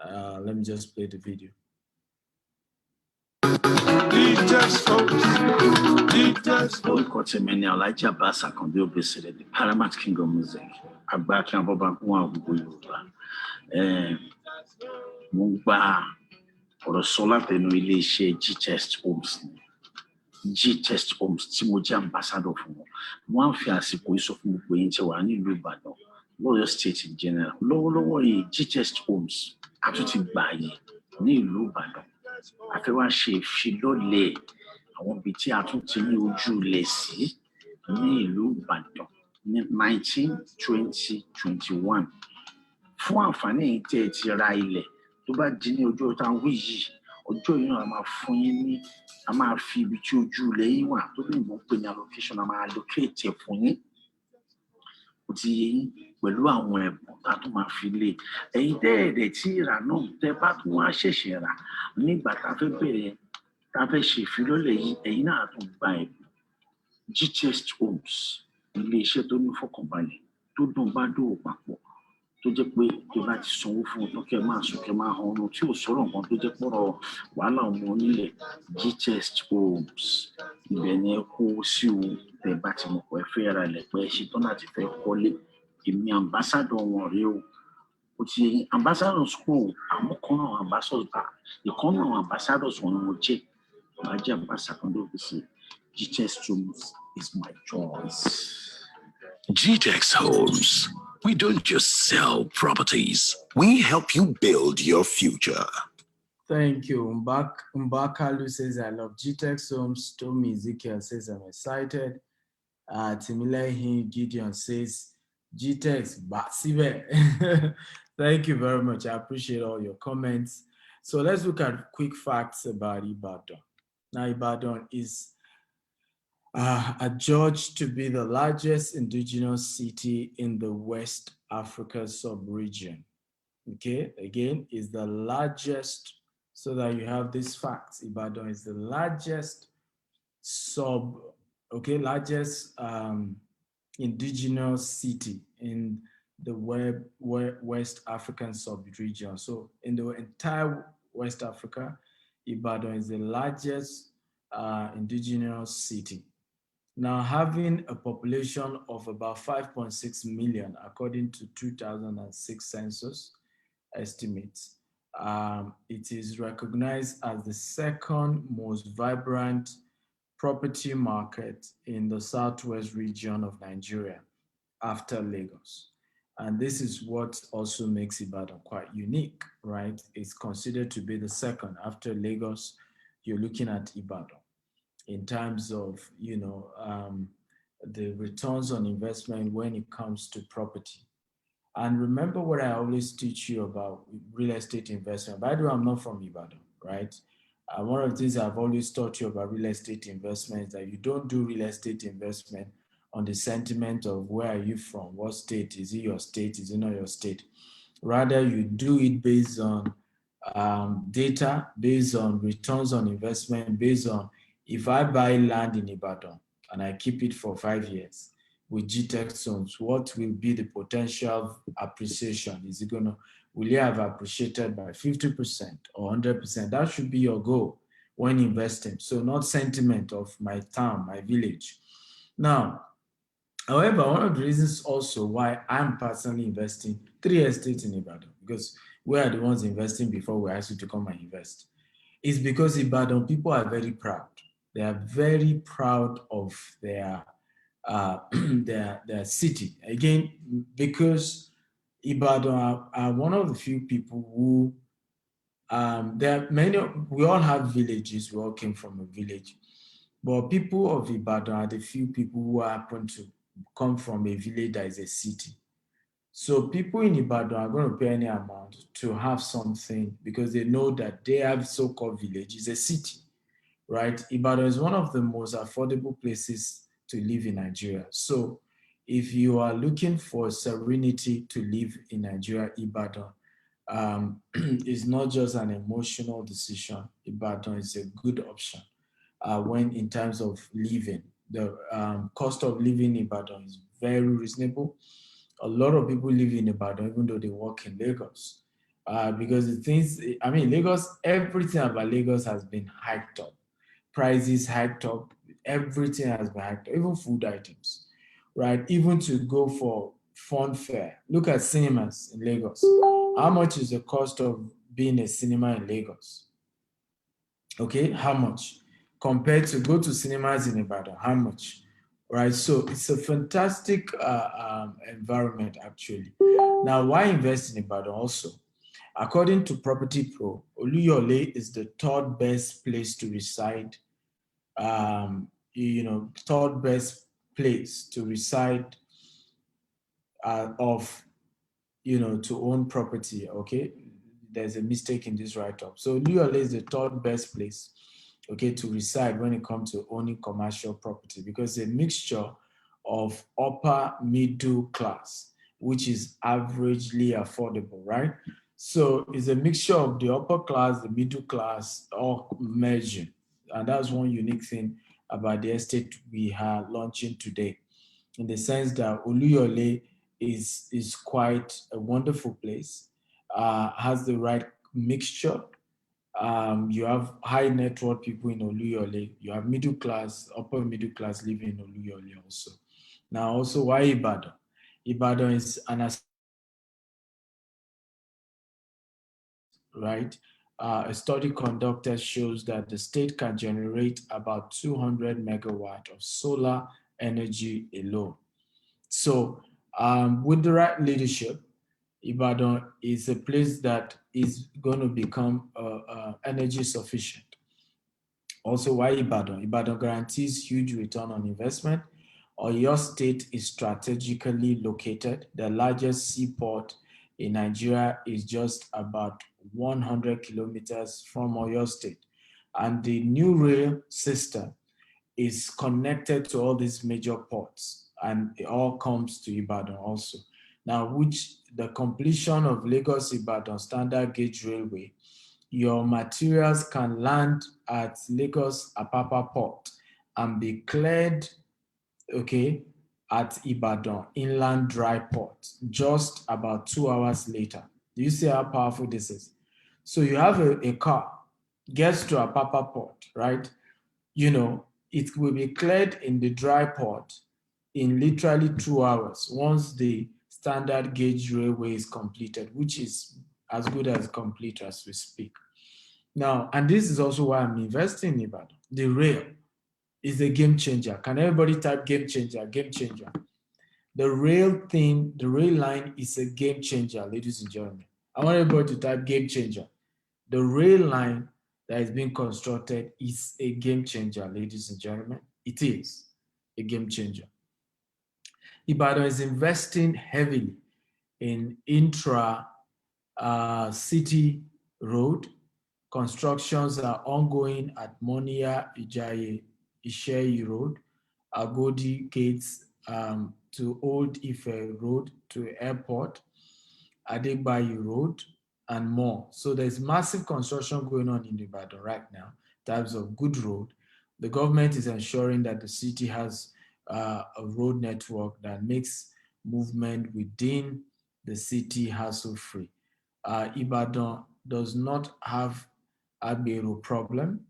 Let me just play the video.
Orúkọ tèmi ni Alhaji Abbas Akande Obesere, the Paramount King of Music. àgbà kí àwọn bàbá kún àwọn gbogbo Yorùbá. Mo ń gba ọ̀rọ̀ sọ látẹnu ilé-iṣẹ́ G-Test Homes ni. G-Test Homes tí mo jẹ́ ambassador fún wọn. Wọ́n á fi àsìkò yìí sọ fún gbogbo yín tí wà nílùú Ìbàdàn, lọ́yọ̀ state in general. Lọ́wọ́lọ́wọ́ yìí G-Test Homes a tún ti gbà yìí ní ìlú Ìbàdàn. A fẹ́ wá ṣe ìfilọ́lẹ̀ àwọn ibi tí a tún ti ní ojú ilẹ̀ sí ní ìlú Ìbàdàn ní 19, 20, 21. Fún àǹfààní yìí tí ẹ ti ra ilẹ̀ tó bá di ní ọjọ́ tá a wí yìí, ọjọ́ yìí náà a máa fún yín ní, a máa fi ibi tí ojú ilẹ̀ yín wà tó lè mọ̀ pé ní allocation, a máa allocate ẹ̀ fún yín. Ó ti yé yín pẹ̀lú àwọn ẹ̀bùn tá a tún máa fi lé. Ẹ̀yin tẹ́ẹ̀dẹ̀ tí ìrà náà tẹ́ bá tún wá ṣẹ̀ṣẹ̀ rà nígbà tá a fẹ́ bẹ̀rẹ̀, tá a fẹ́ ṣe ìfilọ́lẹ̀ yìí, ẹ̀yin náà tún gba ẹ̀bùn. G-Test Homes, ilé-iṣẹ́ tó ní fọkànbalẹ̀, tó dùn bá dòwò papọ̀, tó jẹ́ pé tó bá ti sanwó fún un tó kẹ́ máa sùn kẹ́ máa hàn ọ́nà tí ò sọ̀rọ̀ nǹkan tó jẹ́ pọ̀rọ̀ wàhálà ọmọ onílẹ̀. G-Test Homes ibẹ̀ ni ẹ kó sí o. Tẹ́ bá ti mọ̀ pé ẹ fẹ́ ra ilẹ̀ pé ẹ ṣetán láti fẹ́ kọ́lé, èmi ambassador wọn rèé o. Ó ti yé yín, ambassadors kò àwọn kan náà ambassadors bá ìkan náà ambassadors wọn ni mo jẹ́. Màá jẹ́ ambassador sí G-Test Homes is my choice.
GTEx Homes. We don't just sell properties. We help you build your future.
Thank you. Mbakalu says, I love GTEx Homes. Tommy Ezekiel says, I'm excited. Timilehi Gideon says, GTEx, Basibe. Thank you very much. I appreciate all your comments. So let's look at quick facts about Ibadan. Now, Ibadan is adjudged to be the largest indigenous city in the West Africa sub-region. Okay, again, is the largest, so that you have these facts. Ibadan is the largest largest indigenous city in the West African sub-region. So in the entire West Africa, Ibadan is the largest indigenous city. Now, having a population of about 5.6 million, according to 2006 census estimates, it is recognized as the second most vibrant property market in the southwest region of Nigeria after Lagos. And this is what also makes Ibadan quite unique, right? It's considered to be the second after Lagos. You're looking at Ibadan in terms of, the returns on investment when it comes to property. And remember what I always teach you about real estate investment. By the way, I'm not from Ibadan, right? One of the things I've always taught you about real estate investment is that you don't do real estate investment on the sentiment of where are you from, what state, is it your state, is it not your state? Rather, you do it based on data, based on returns on investment, based on if I buy land in Ibadan and I keep it for 5 years with GTEx Homes, what will be the potential appreciation? Is it will you have appreciated by 50% or 100%? That should be your goal when investing. So not sentiment of my town, my village. Now, however, one of the reasons also why I'm personally investing 3 estates in Ibadan, because we are the ones investing before we ask you to come and invest, is because Ibadan people are very proud. They are very proud of their city. Again, because Ibadan are one of the few people who, there are many, we all have villages, we all came from a village, but people of Ibadan are the few people who happen to come from a village that is a city. So people in Ibadan are going to pay any amount to have something because they know that they have so-called village is a city, right? Ibadan is one of the most affordable places to live in Nigeria. So if you are looking for serenity to live in Nigeria, Ibadan is not just an emotional decision. Ibadan is a good option when in terms of living. The cost of living in Ibadan is very reasonable. A lot of people live in Ibadan even though they work in Lagos. Because the things, Lagos, everything about Lagos has been hiked up. Prices hiked up, everything has been hiked up, even food items, right? Even to go for fun fair. Look at cinemas in Lagos. How much is the cost of being a cinema in Lagos? Okay, how much? Compared to go to cinemas in Ibadan, how much? Right, so it's a fantastic environment actually. Now, why invest in Ibadan also? According to Property Pro, Oluyole is the third best place to reside. Third best place to reside to own property. Okay, there's a mistake in this write-up. So Oluyole is the third best place, okay, to reside when it comes to owning commercial property because it's a mixture of upper middle class, which is averagely affordable, right? So it's a mixture of the upper class, the middle class, all merging. And that's one unique thing about the estate we are launching today, in the sense that Oluyole is quite a wonderful place, has the right mixture. You have high net worth people in Oluyole. You have middle class, upper middle class living in Oluyole also. Now, also, why Ibadan? Ibadan is right? A study conducted shows that the state can generate about 200 megawatt of solar energy alone. So, with the right leadership, Ibadan is a place that is going to become energy sufficient. Also, why Ibadan? Ibadan guarantees huge return on investment. Oyo State is strategically located. The largest seaport in Nigeria is just about 100 kilometers from Oyo State. And the new rail system is connected to all these major ports, and it all comes to Ibadan also. Now, which the completion of Lagos Ibadan standard gauge railway, your materials can land at Lagos Apapa port and be cleared, okay, at Ibadan inland dry port just about 2 hours later. Do you see how powerful this is? So you have a car, gets to Apapa port, right? It will be cleared in the dry port in literally 2 hours once the standard gauge railway is completed, which is as good as complete as we speak. Now, and this is also why I'm investing in Ibadan. The rail is a game changer. Can everybody type game changer, game changer? The rail thing, the rail line is a game changer, ladies and gentlemen. I want everybody to type game changer. The rail line that is being constructed is a game changer, ladies and gentlemen. It is a game changer. Ibadan is investing heavily in intra-city road. Constructions are ongoing at Monia Ijaye Isheyi Road, Agodi Gates to Old Ife Road to Airport, Adegbayi Road, and more. So there's massive construction going on in Ibadan right now, types of good road. The government is ensuring that the city has a road network that makes movement within the city hassle-free. Ibadan does not have Agbero problem,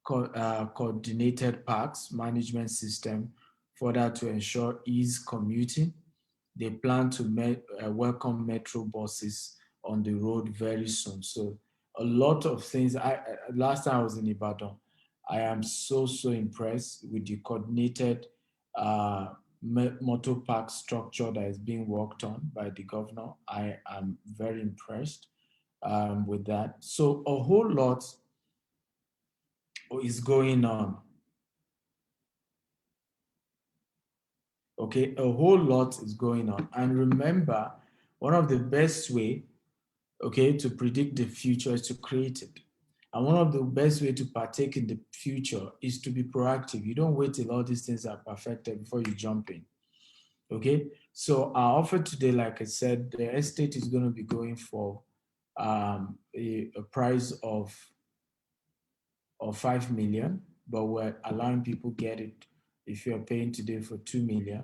coordinated parks management system further to ensure ease commuting. They plan to welcome metro buses on the road very soon. So a lot of things. Last time I was in Ibadan, I am so impressed with the coordinated motor park structure that is being worked on by the governor. I am very impressed with that. So a whole lot is going on. Okay, a whole lot is going on. And remember, one of the best way, okay, to predict the future is to create it. And one of the best way to partake in the future is to be proactive. You don't wait till all these things are perfected before you jump in. Okay, so our offer today, like I said, the estate is going to be going for a price of 5 million, but we're allowing people get it if you're paying today for 2 million.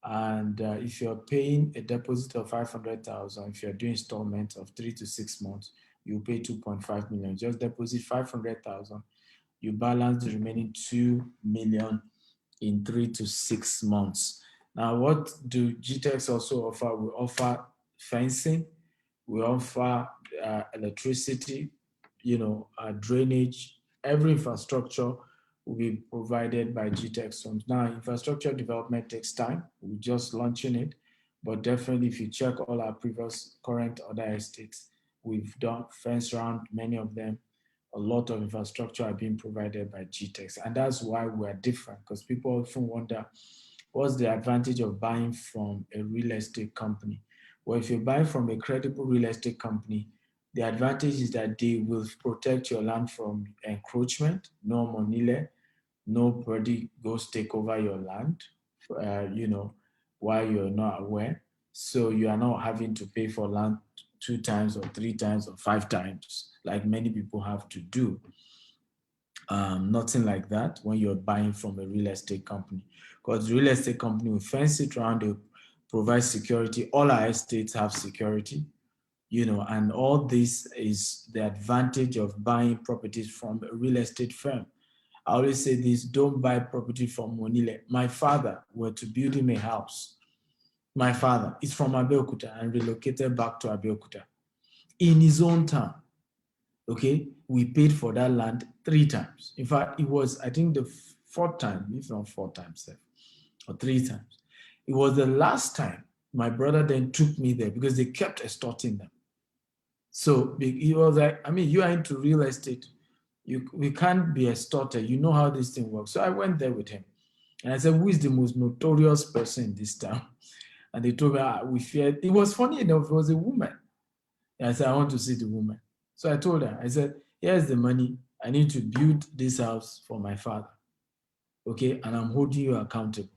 And if you're paying a deposit of 500,000, if you're doing installments of 3 to 6 months, you pay 2.5 million. Just deposit 500,000. You balance the remaining 2 million in 3 to 6 months. Now, what do GTEx also offer? We offer fencing, we offer electricity, drainage. Every infrastructure will be provided by GTEx homes. Now, infrastructure development takes time. We're just launching it, but definitely if you check all our previous current other estates, we've done fence around many of them. A lot of infrastructure are being provided by GTEx, and that's why we're different, because people often wonder, what's the advantage of buying from a real estate company? Well, if you're buying from a credible real estate company, the advantage is that they will protect your land from encroachment, no monile, nobody goes take over your land, while you're not aware. So you are not having to pay for land 2 times or 3 times or 5 times, like many people have to do. Nothing like that when you're buying from a real estate company, because the real estate company will fence it around, they provide security. All our estates have security, and all this is the advantage of buying properties from a real estate firm. I always say this: don't buy property from Monile. My father were to build him a house. My father is from Abeokuta and relocated back to Abeokuta in his own town. Okay, we paid for that land 3 times. In fact, it was, I think, the 4th time, if not 4 times, or 3 times. It was the last time my brother then took me there because they kept extorting them. So he was like, you are into real estate. We can't be extorted. You know how this thing works. So I went there with him. And I said, who is the most notorious person in this town? And they told me, we feared. It was funny enough, it was a woman. And I said, I want to see the woman. So I told her, I said, here's the money. I need to build this house for my father. Okay, and I'm holding you accountable.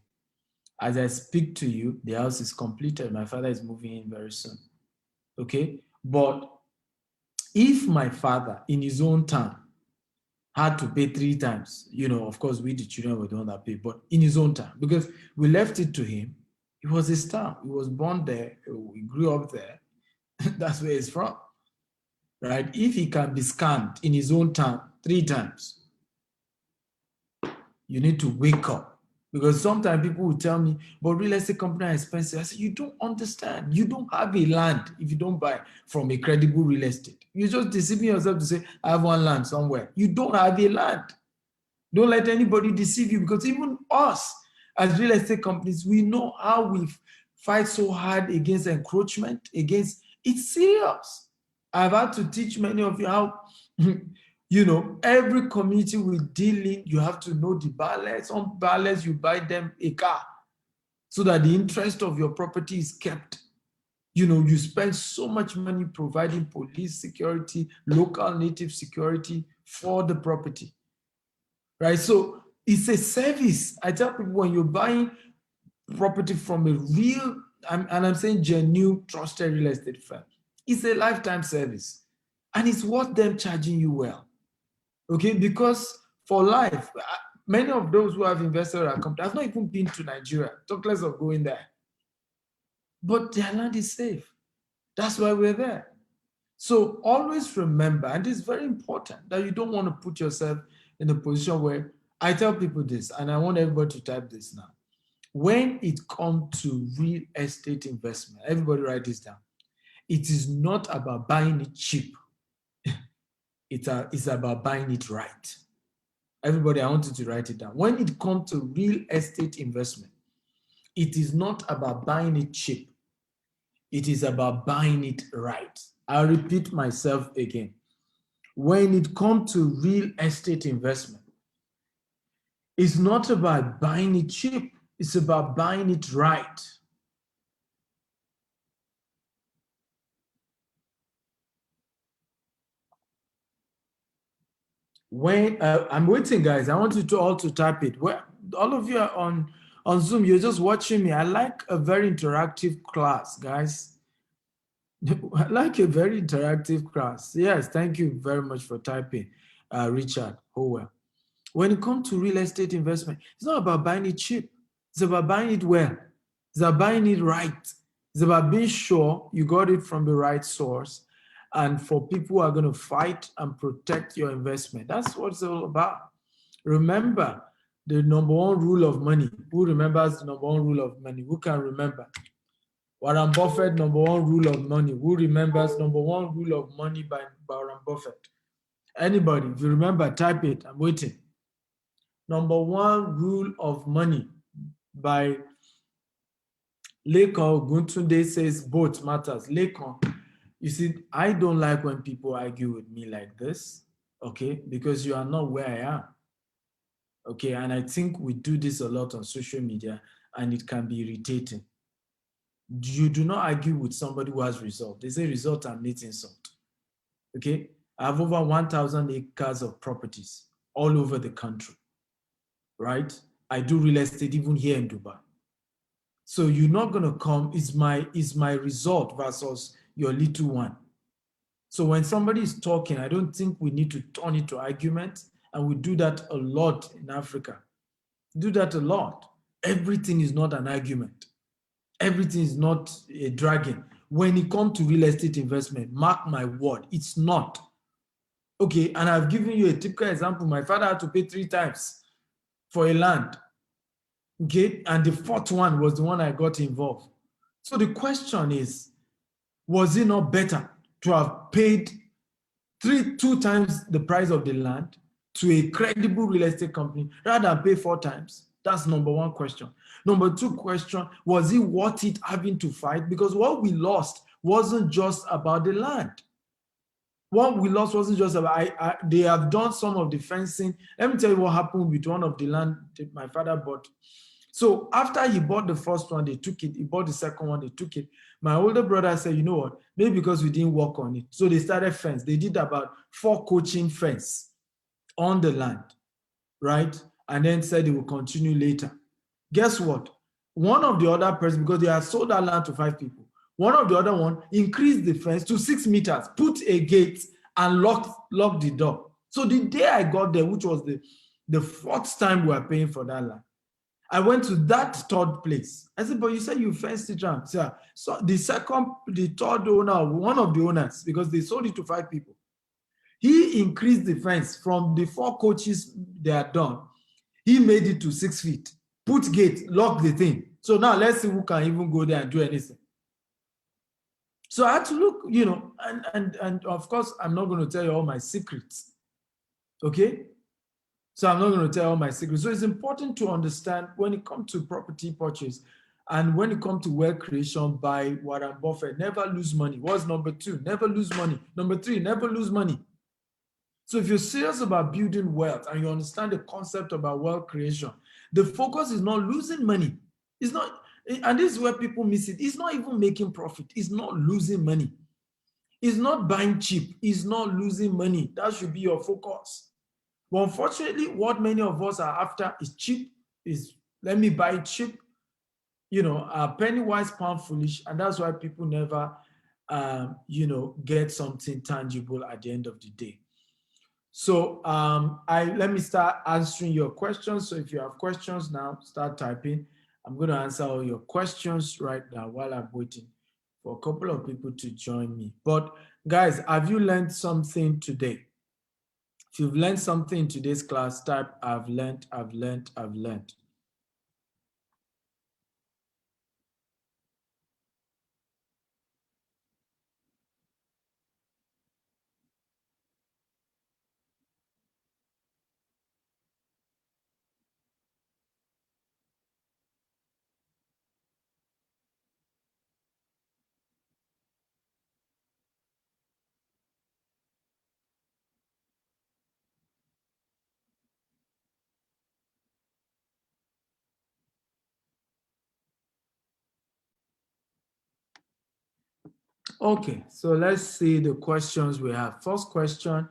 As I speak to you, the house is completed. My father is moving in very soon. Okay, but if my father in his own town had to pay 3 times, of course, we the children were the one that paid, but in his own town, because we left it to him, it was his town. He was born there. We grew up there. That's where he's from. Right? If he can be scammed in his own town 3 times, you need to wake up. Because sometimes people will tell me, but real estate companies are expensive. I say, you don't understand. You don't have a land if you don't buy from a credible real estate. You're just deceiving yourself to say, I have one land somewhere. You don't have a land. Don't let anybody deceive you, because even us as real estate companies, we know how we fight so hard against encroachment, it's serious. I've had to teach many of you how, every community will deal in, you have to know the balance. On balance, you buy them a car so that the interest of your property is kept. You spend so much money providing police security, local native security for the property, right? So it's a service. I tell people, when you're buying property from a real, and I'm saying genuine, trusted real estate firm, it's a lifetime service. And it's worth them charging you well. Okay, because for life, many of those who have invested in our company have not even been to Nigeria, talk less of going there. But their land is safe. That's why we're there. So always remember, and it's very important, that you don't want to put yourself in a position where, I tell people this, and I want everybody to type this now. When it comes to real estate investment, everybody write this down. It is not about buying it cheap. It's about buying it right. Everybody, I want you to write it down. When it comes to real estate investment, it is not about buying it cheap. It is about buying it right. I'll repeat myself again. When it comes to real estate investment, it's not about buying it cheap. It's about buying it right. When I'm waiting, guys, I want you to all to type it. Well, all of you are on Zoom, you're just watching me. I like a very interactive class, guys. I like a very interactive class. Yes, thank you very much for typing, Richard Howell. When it comes to real estate investment, it's not about buying it cheap. It's about buying it well. It's about buying it right. It's about being sure you got it from the right source. And for people who are going to fight and protect your investment, that's what it's all about. Remember, the number one rule of money. Who remembers the number one rule of money? Who can remember? Warren Buffett, number one rule of money. Who remembers number one rule of money by Warren Buffett? Anybody? If you remember, type it. I'm waiting. Number one rule of money by Lekon Guntunde says both matters. Lekon, you see, I don't like when people argue with me like this, okay? Because you are not where I am. Okay, and I think we do this a lot on social media and it can be irritating. You do not argue with somebody who has result. They say result and meet insult. Okay, I have over 1,000 acres of properties all over the country, right? I do real estate even here in Dubai. So you're not gonna come, is my result versus your little one. So when somebody is talking, I don't think we need to turn it to argument, and we do that a lot in Africa. Do that a lot. Everything is not an argument. Everything is not a dragging. When it comes to real estate investment, mark my word, it's not. Okay, and I've given you a typical example. My father had to pay 3 times for a land. Okay, and the 4th one was the one I got involved. So the question is, was it not better to have paid 2 times the price of the land to a credible real estate company rather than pay 4 times? That's number one question. Number two question, was it worth it having to fight? Because what we lost wasn't just about the land. What we lost wasn't just about, they have done some of the fencing. Let me tell you what happened with one of the land that my father bought. So after he bought the first one, they took it. He bought the second one, they took it. My older brother said, you know what, maybe because we didn't work on it. So they started fence. They did about 4 coaching fence on the land, right? And then said they will continue later. Guess what? One of the other person, because they had sold that land to 5 people, one of the other one increased the fence to 6 meters, put a gate and locked the door. So the day I got there, which was the 4th time we were paying for that land, I went to that 3rd place. I said, but you said you fenced it around. So the 3rd owner, one of the owners, because they sold it to 5 people, he increased the fence from the 4 coaches they had done. He made it to 6 feet, put gate, lock the thing. So now let's see who can even go there and do anything. So I had to look, you know, and of course, I'm not going to tell you all my secrets, okay? So I'm not going to tell all my secrets. So it's important to understand when it comes to property purchase and when it comes to wealth creation by Warren Buffett, never lose money. What's number 2? Never lose money. Number 3, never lose money. So if you're serious about building wealth and you understand the concept about wealth creation, the focus is not losing money. It's not, and this is where people miss it. It's not even making profit. It's not losing money. It's not buying cheap. It's not losing money. That should be your focus. But unfortunately, what many of us are after is cheap, is let me buy cheap, you know, penny wise, pound foolish. And that's why people never, you know, get something tangible at the end of the day. So let me start answering your questions. So if you have questions now, start typing. I'm going to answer all your questions right now while I'm waiting for a couple of people to join me. But guys, have you learned something today? If you've learned something in today's class, type I've learned, I've learned, I've learned. Okay, so let's see the questions we have. First question,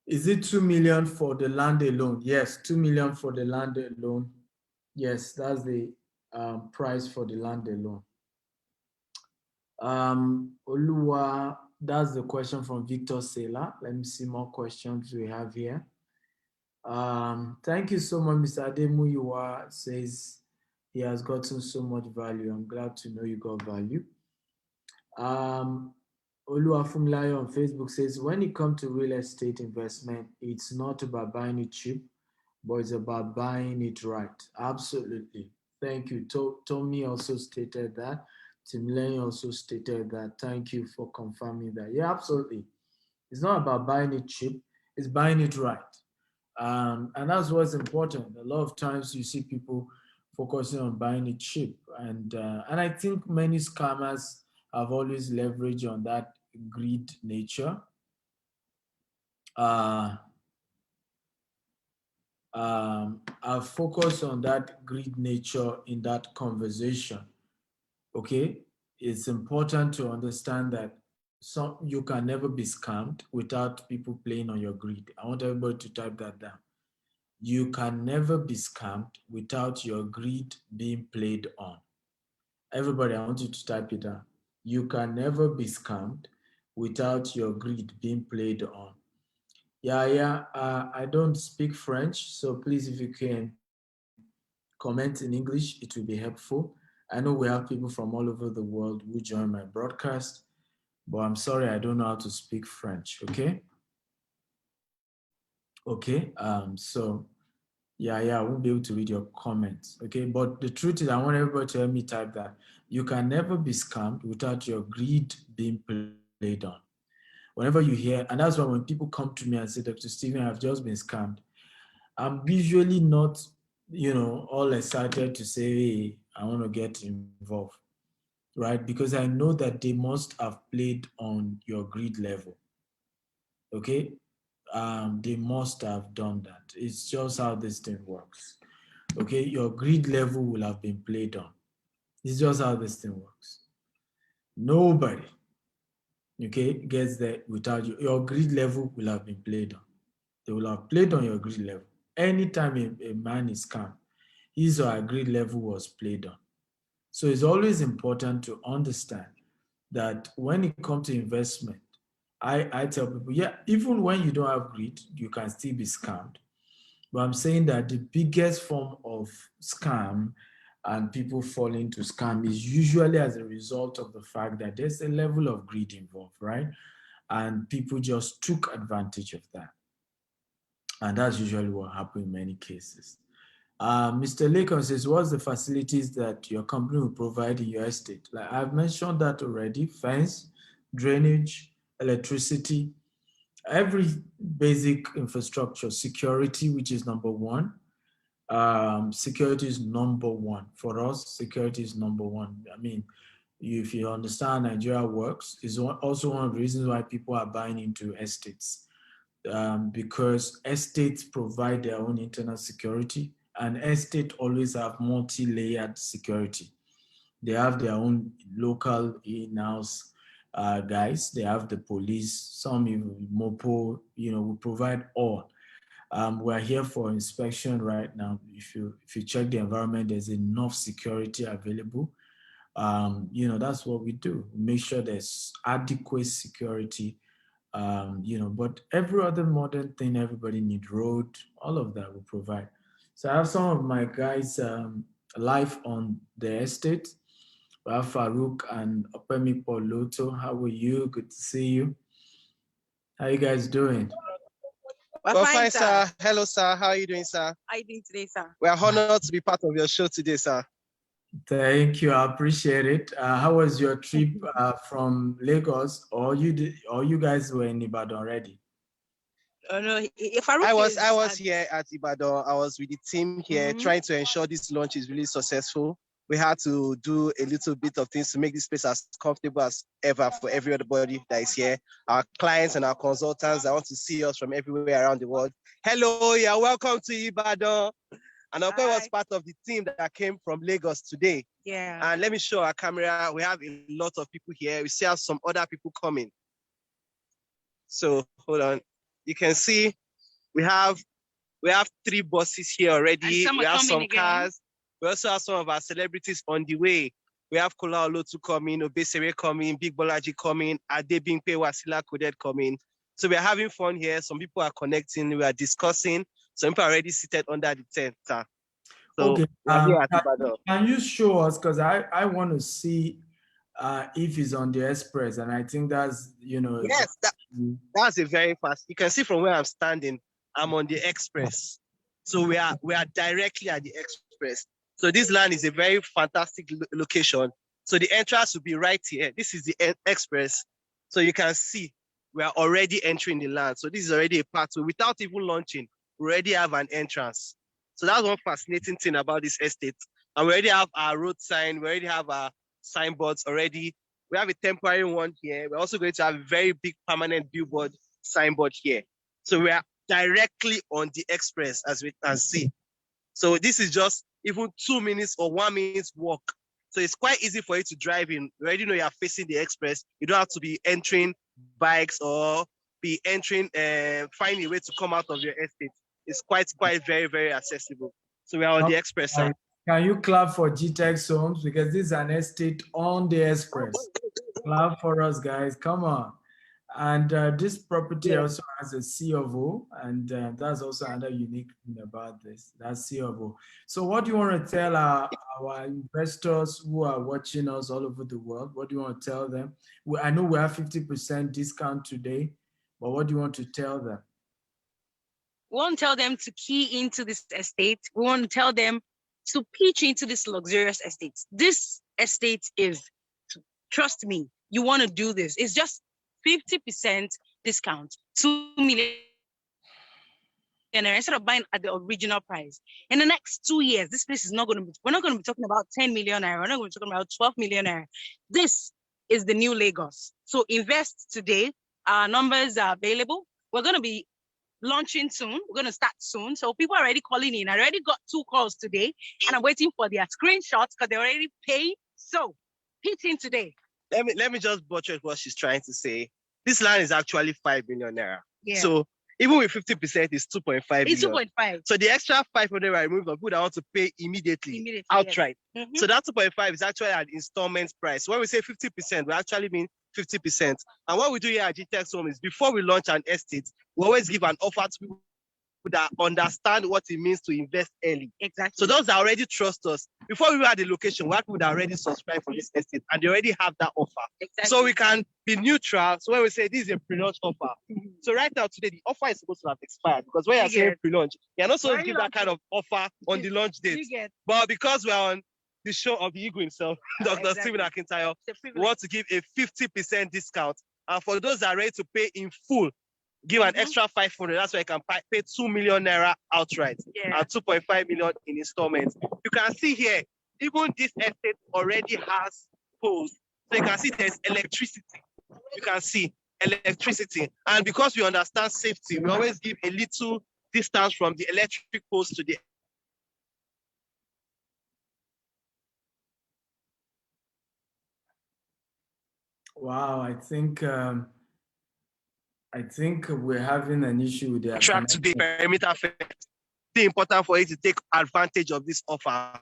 is it 2 million for the land alone? Yes, 2 million for the land alone. Yes, that's the price for the land alone. Oluwa, that's the question from Victor Sela. Let me see more questions we have here. Thank you so much, Mr. Ademuyuwa says he has gotten so much value. I'm glad to know you got value. Oluwafumlayo on Facebook says, when it comes to real estate investment, it's not about buying it cheap, but it's about buying it right. Absolutely. Thank you. Tommy also stated that. Tim Lane also stated that. Thank you for confirming that. Yeah, absolutely. It's not about buying it cheap, it's buying it right. And that's what's important. A lot of times you see people focusing on buying it cheap. And I think many scammers have always leveraged on that greed nature. Uh, I've focused on that greed nature in that conversation. Okay, it's important to understand that you can never be scammed without people playing on your greed. I want everybody to type that down. You can never be scammed without your greed being played on. Everybody, I want you to type it down. You can never be scammed without your greed being played on. Yeah. I don't speak French, so please, if you can comment in English, it will be helpful. I know we have people from all over the world who join my broadcast, but I'm sorry, I don't know how to speak French. Okay. Okay. I won't be able to read your comments. Okay. But the truth is, I want everybody to help me type that. You can never be scammed without your greed being played on. Whenever you hear, and that's why when people come to me and say, Dr. Stephen, I've just been scammed, I'm usually not, all excited to say, hey, I want to get involved, right? Because I know that they must have played on your greed level. Okay. They must have done that. It's just how this thing works. Okay, your greed level will have been played on. It's just how this thing works. Nobody, okay, gets there without you. Your greed level will have been played on. They will have played on your greed level. Anytime a man is calm, his or her greed level was played on. So it's always important to understand that when it comes to investment, I tell people, yeah, even when you don't have greed, you can still be scammed. But I'm saying that the biggest form of scam and people fall into scam is usually as a result of the fact that there's a level of greed involved, right? And people just took advantage of that. And that's usually what happens in many cases. Mr. Lakon says, what's the facilities that your company will provide in your estate? Like I've mentioned that already: fence, drainage, electricity, every basic infrastructure, security, which is number one. Security is number one. For us, security is number one. I mean, if you understand Nigeria works, is also one of the reasons why people are buying into estates. Because estates provide their own internal security, and estates always have multi-layered security. They have their own local in-house guys. They have the police, some even MOPO, we provide all. We're here for inspection right now. If you check the environment, there's enough security available. That's what we do. Make sure there's adequate security. But every other modern thing, everybody need road, all of that we provide. So I have some of my guys live on the estate. We have Farouk and Opemi Poloto. How are you? Good to see you. How you guys doing?
We're fine, sir. Hello, sir. How are you doing, sir? How are you doing today, sir? We are honored to be part of your show today, sir.
Thank you. I appreciate it. How was your trip from Lagos, or you guys were in Ibadan already?
Oh no, I was here at Ibadan. I was with the team here trying to ensure this launch is really successful. We had to do a little bit of things to make this place as comfortable as ever for everybody that is here. Our clients and our consultants that want to see us from everywhere around the world. Hello, yeah, welcome to Ibadan. And Ope was part of the team that came from Lagos today. Yeah. And let me show our camera. We have a lot of people here. We still have some other people coming. So hold on. You can see we have 3 buses here already. We have some cars. We also have some of our celebrities on the way. We have Kola Olotu coming, Obesere coming, Big Bolaji coming, Adebimpe Wasila Coded coming. So we're having fun here. Some people are connecting. We are discussing. Some people are already seated under the tent. So
okay.
Here at Ibadan.
Can you show us? Because I want to see if he's on the express, and I think that's
Yes, that's a very fast. You can see from where I'm standing. I'm on the express. So we are directly at the express. So this land is a very fantastic location. So the entrance will be right here. This is the express. So you can see we are already entering the land. So this is already a pathway. Without even launching, we already have an entrance. So that's one fascinating thing about this estate. And we already have our road sign. We already have our signboards already. We have a temporary one here. We're also going to have a very big permanent billboard signboard here. So we are directly on the express, as we can see. So this is just even 2 minutes or 1 minute's walk. So it's quite easy for you to drive in. You already know you're facing the express. You don't have to be entering bikes or be entering, finding a way to come out of your estate. It's quite very, very accessible. So we are on the express side.
Can you clap for GTEX Homes? Because this is an estate on the express. Clap for us, guys. Come on. And this property also has a C of O, and that's also another unique thing about this. That's C of O. So what do you want to tell our investors who are watching us all over the world? What do you want to tell them? I know we have 50% discount today, but what do you want to tell them?
We want to tell them to key into this estate. We want to tell them to pitch into this luxurious estate. This estate is, trust me, you want to do this. It's just 50% discount, 2 million instead of buying at the original price. In the next 2 years, this place is not going to be, we're not going to be talking about 10 million naira. We're not going to be talking about 12 million naira. This is the new Lagos. So invest today. Our numbers are available. We're going to be launching soon. We're going to start soon. So people are already calling in. I already got 2 calls today, and I'm waiting for their screenshots because they already paid. So hit in today.
Let me just butcher what she's trying to say. This land is actually 5 million naira.
Yeah.
So even with 50%, it's 2.5 million.
It's 2.5.
So the extra 500 I removed of people that want to pay immediately outright.
Yes. Mm-hmm.
So that 2.5 is actually an installment price. When we say 50%, we actually mean 50%. And what we do here at GTEX Home is before we launch an estate, we always give an offer to people that understand what it means to invest early.
Exactly.
So those that already trust us, before we were at the location, we have people that already subscribe for this estate and they already have that offer.
Exactly.
So we can be neutral. So when we say this is a pre-launch offer, so right now today the offer is supposed to have expired because when you're saying pre-launch, you're not supposed to give that kind of offer on the launch date. But because we're on the show of the Eagle himself, Dr. Stephen Akintayo, we want to give a 50% discount. And for those that are ready to pay in full, give an extra 500. That's why you can pay 2 million naira outright and 2.5 million in installments. You can see here, even this estate already has poles. So you can see there's electricity. You can see electricity. And because we understand safety, we always give a little distance from the electric poles to the
Wow, I think we're having an issue with the
track to the perimeter fence. It's important for you to take advantage of this offer.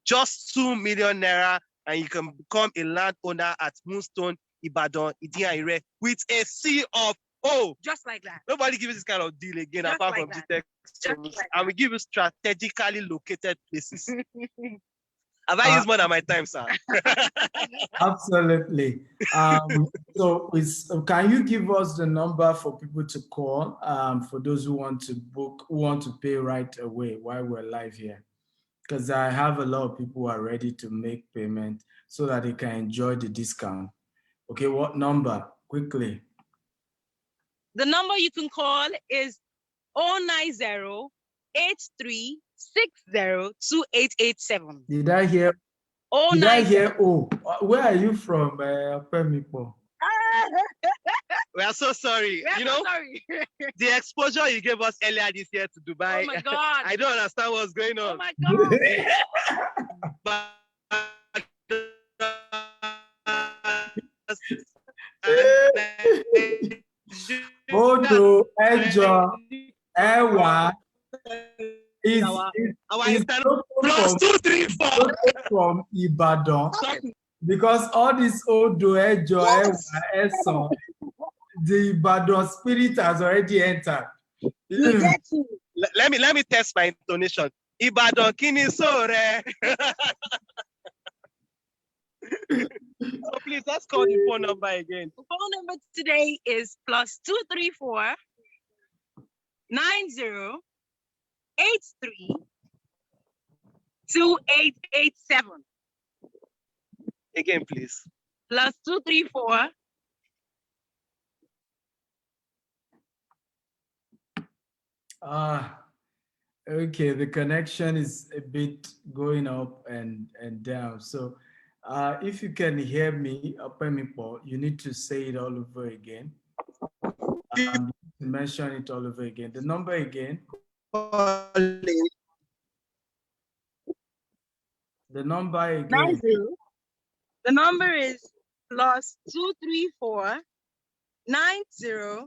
Just 2 million naira, and you can become a landowner at Moonstone, IBADAN, Idiaire, with a C of O.
Just like that.
Nobody gives this kind of deal again
Just
apart
like
from
that.
GTEX. And we give you strategically located places. Have I used more than my time, sir?
Absolutely. So can you give us the number for people to call for those who want to book, who want to pay right away while we're live here? Because I have a lot of people who are ready to make payment so that they can enjoy the discount. Okay, what number? Quickly.
The number you can call is 090-8360-2887.
Did I hear? Did I hear? Oh, where are you from, Pemipo?
We are so sorry.
Sorry.
The exposure you gave us earlier this year to Dubai.
Oh my God.
I don't understand what's going on.
Oh my God.
Odo, Ejo, Ewa is
+234
from Ibadan. Because all this Odo, Ejo, Ewa, Eson, the Ibadan spirit has already entered.
Let me test my intonation. Ibadan kini sore. So please, let's call the phone number again.
The phone number today is +234 90 83 2887.
Again, please.
Plus 234
Okay, the connection is a bit going up and down. So if you can hear me, Opemipo, you need to say it all over again. Mention it all over again. The number again. The number again.
90. The number is plus 234 90.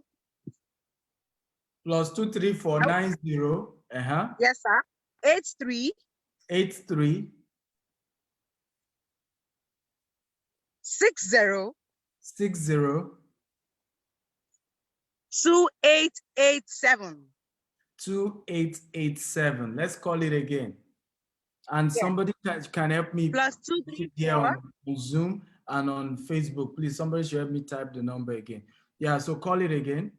Plus 23490.
Yes, sir. 83
83
60
60
2887.
2887. Let's call it again. And somebody can help me.
Plus 234
on Zoom and on Facebook. Please, somebody should help me type the number again. Yeah, so call it again.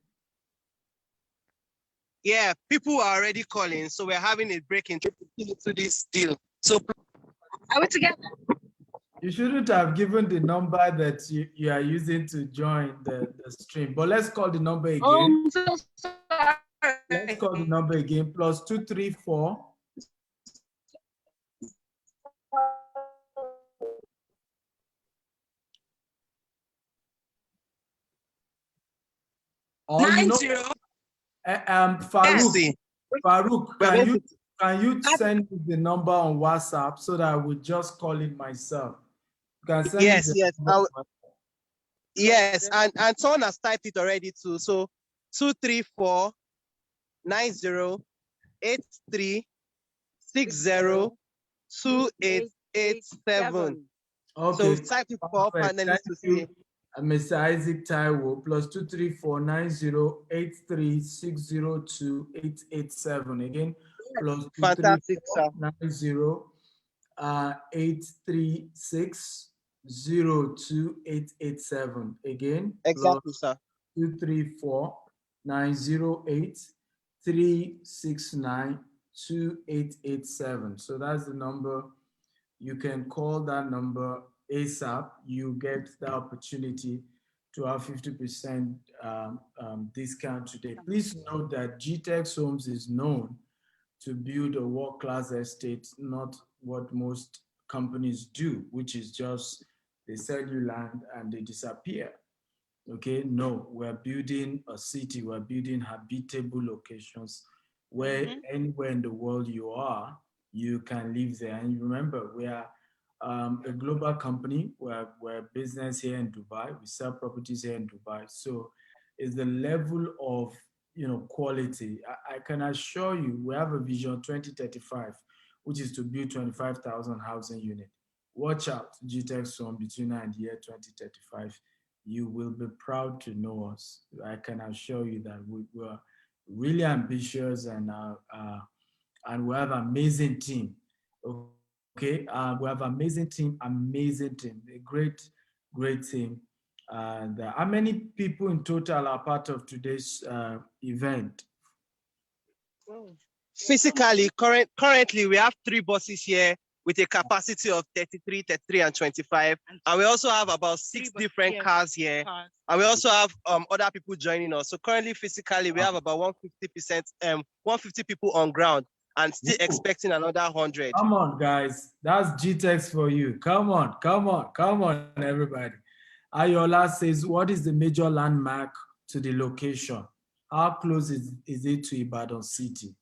Yeah, people are already calling, so we're having a break into this deal. So
are we together?
You shouldn't have given the number that you are using to join the stream, but let's call the number again.
Oh, I'm so sorry.
Let's call the number again. Plus 234 Farouk, can you send me the number on WhatsApp so that I would just call it myself? You can send
yes, and Anton has typed it already too. So 234 90 83 60 2887.
Okay.
So type it for panelists to see.
Mr. Isaac Taiwo, plus 234 90 83 602 887. Again, plus 234 90 836 02887. Again,
exactly, sir.
234 908 369 2887. So that's the number. You can call that number ASAP. You get the opportunity to have 50% discount today. Please note that GTEX Homes is known to build a world-class estate, not what most companies do, which is just they sell you land and they disappear. Okay, no, we're building a city, we're building habitable locations where anywhere in the world you are, you can live there. And remember, we are a global company. We're business here in Dubai. We sell properties here in Dubai. So it's the level of quality. I can assure you, we have a vision 2035, which is to build 25,000 housing units. Watch out, GTEX Home between now and the year 2035. You will be proud to know us. I can assure you that we're really ambitious and we have an amazing team. Okay, we have amazing team, a great team. And how many people in total are part of today's event?
Physically, currently we have 3 buses here with a capacity of 33, 33, and 25. And we also have about 6 different cars here. And we also have other people joining us. So currently, physically, we have about 150 people on ground and still expecting another 100.
Come on, guys. That's GTEX for you. Come on, everybody. Ayola says, what is the major landmark to the location? How close is it to Ibadan city?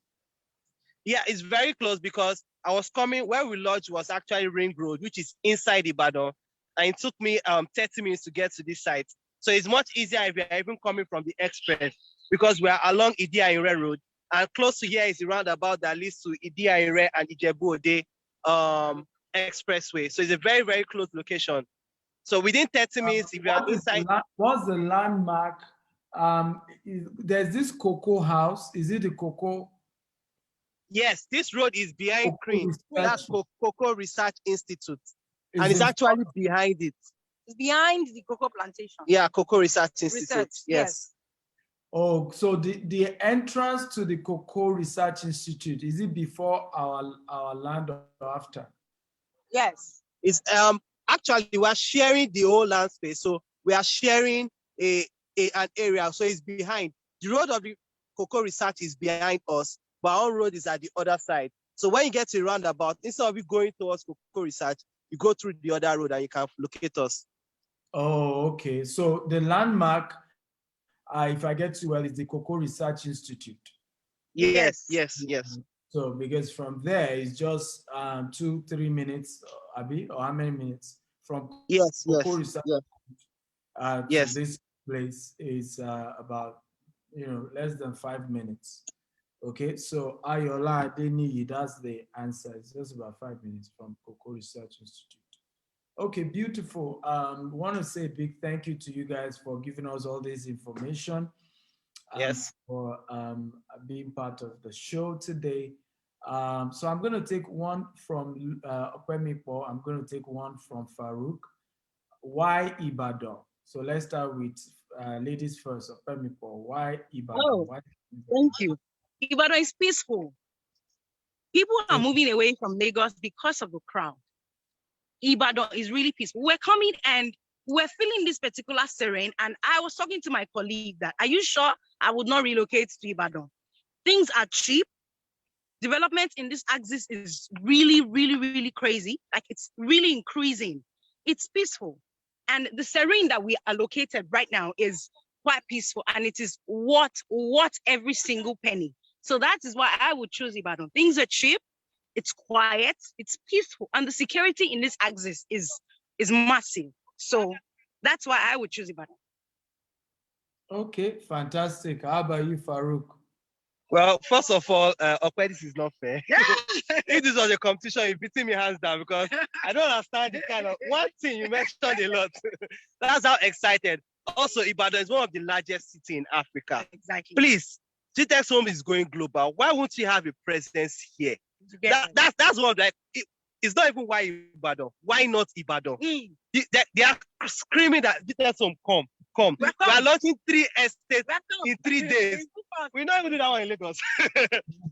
Yeah, it's very close because I was coming, where we lodged was actually Ring Road, which is inside Ibadan. And it took me 30 minutes to get to this site. So it's much easier if you're even coming from the express because we're along Idi-Ire Road. And close to here is the roundabout that leads to Idi-Ire and Ijebu-Ode expressway. So it's a very, very close location. So within 30 minutes, if you're inside.
What's the landmark? There's this cocoa house. Is it the cocoa?
Yes, this road is behind Cream. That's Cocoa Research Institute. And it's actually behind it.
It's behind the cocoa plantation.
Yeah, Cocoa Research Institute. Yes.
Oh, so the entrance to the Cocoa Research Institute, is it before our land or after?
Yes. It's actually we are sharing the whole land space. So we are sharing an area. So it's behind. The road of the Cocoa Research is behind us, but our road is at the other side. So when you get to a roundabout, instead of you going towards Cocoa Research, you go through the other road and you can locate us.
Oh, okay. So the landmark, if I get you well, is the Cocoa Research Institute.
Yes.
So because from there it's just 2-3 minutes, Abi, or how many minutes from Cocoa Research to this place is about less than 5 minutes. Okay, so Ayola Adeniyi, that's the answer. It's just about 5 minutes from Cocoa Research Institute. Okay, beautiful. Want to say a big thank you to you guys for giving us all this information. For being part of the show today. So I'm going to take one from Opemipo. I'm going to take one from Farouk. Why Ibadan? So let's start with ladies first. Opemipo, why Ibadan?
Oh, thank you. Ibadan is peaceful. People are moving away from Lagos because of the crowd. Ibadan is really peaceful. We're coming and we're feeling this particular serene. And I was talking to my colleague that, are you sure I would not relocate to Ibadan? Things are cheap. Development in this axis is really, really, really crazy. Like it's really increasing. It's peaceful. And the serene that we are located right now is quite peaceful. And it is worth every single penny. So that is why I would choose Ibadan. Things are cheap. It's quiet, it's peaceful, and the security in this axis is massive. So that's why I would choose Ibadan.
Okay, fantastic. How about you, Farouk?
Well, first of all, this is not fair. If this was a competition, you're beating me hands down because I don't understand the kind of one thing you mentioned a lot. That's how excited. Also, Ibadan is one of the largest cities in Africa.
Exactly.
Please, GTEx Home is going global. Why won't you have a presence here? That's what it's not even why Ibadan. Why not Ibadan? They are screaming that GTEx Home come. We are launching 3 estates in 3 days. We not even do that one in Lagos.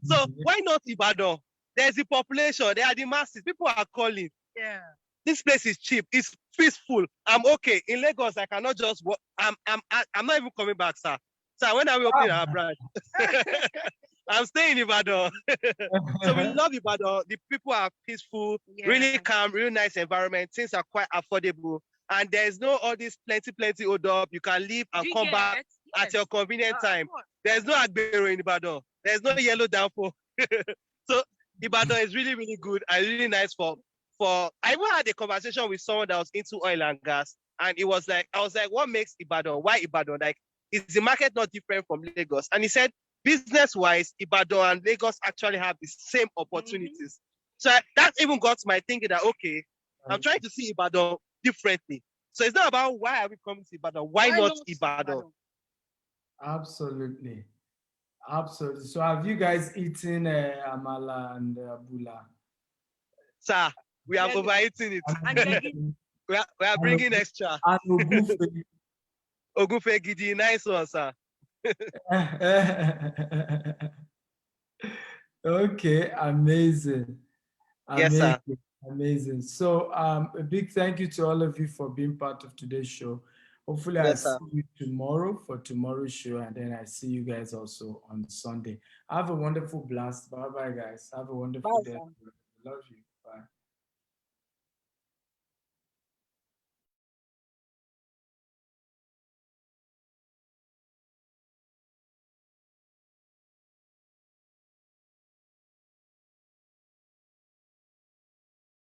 So why not Ibadan? There's the population. There are the masses. People are calling.
Yeah.
This place is cheap. It's peaceful. I'm okay in Lagos. I cannot just walk. I'm not even coming back, sir. So when are we opening our branch? I'm staying in Ibadan. So we love Ibadan. The people are peaceful, really calm, really nice environment. Things are quite affordable. And there's no all this plenty hold up. You can leave and come back at your convenient time. There's no Agbero in Ibadan. There's no yellow downfall. So Ibadan is really, really good and really nice for I even had a conversation with someone that was into oil and gas. And it was like, I was like, what makes Ibadan? Why Ibadan? Like, is the market not different from Lagos? And he said, business-wise, Ibadan and Lagos actually have the same opportunities. So that even got my thinking that, okay, I'm trying to see Ibadan differently. So it's not about why are we coming to Ibadan? Why not Ibadan?
Absolutely. Absolutely. So have you guys eaten amala and bula?
Sir, we have overeaten it. we are bringing extra.
And ogufe.
Ogufe gidi, nice one, sir.
Okay, amazing.
Yes, sir.
Amazing. So a big thank you to all of you for being part of today's show. Hopefully I see you tomorrow for tomorrow's show, and then I see you guys also on Sunday. Have a wonderful blast. Bye-bye, guys. Have a wonderful day. Love you.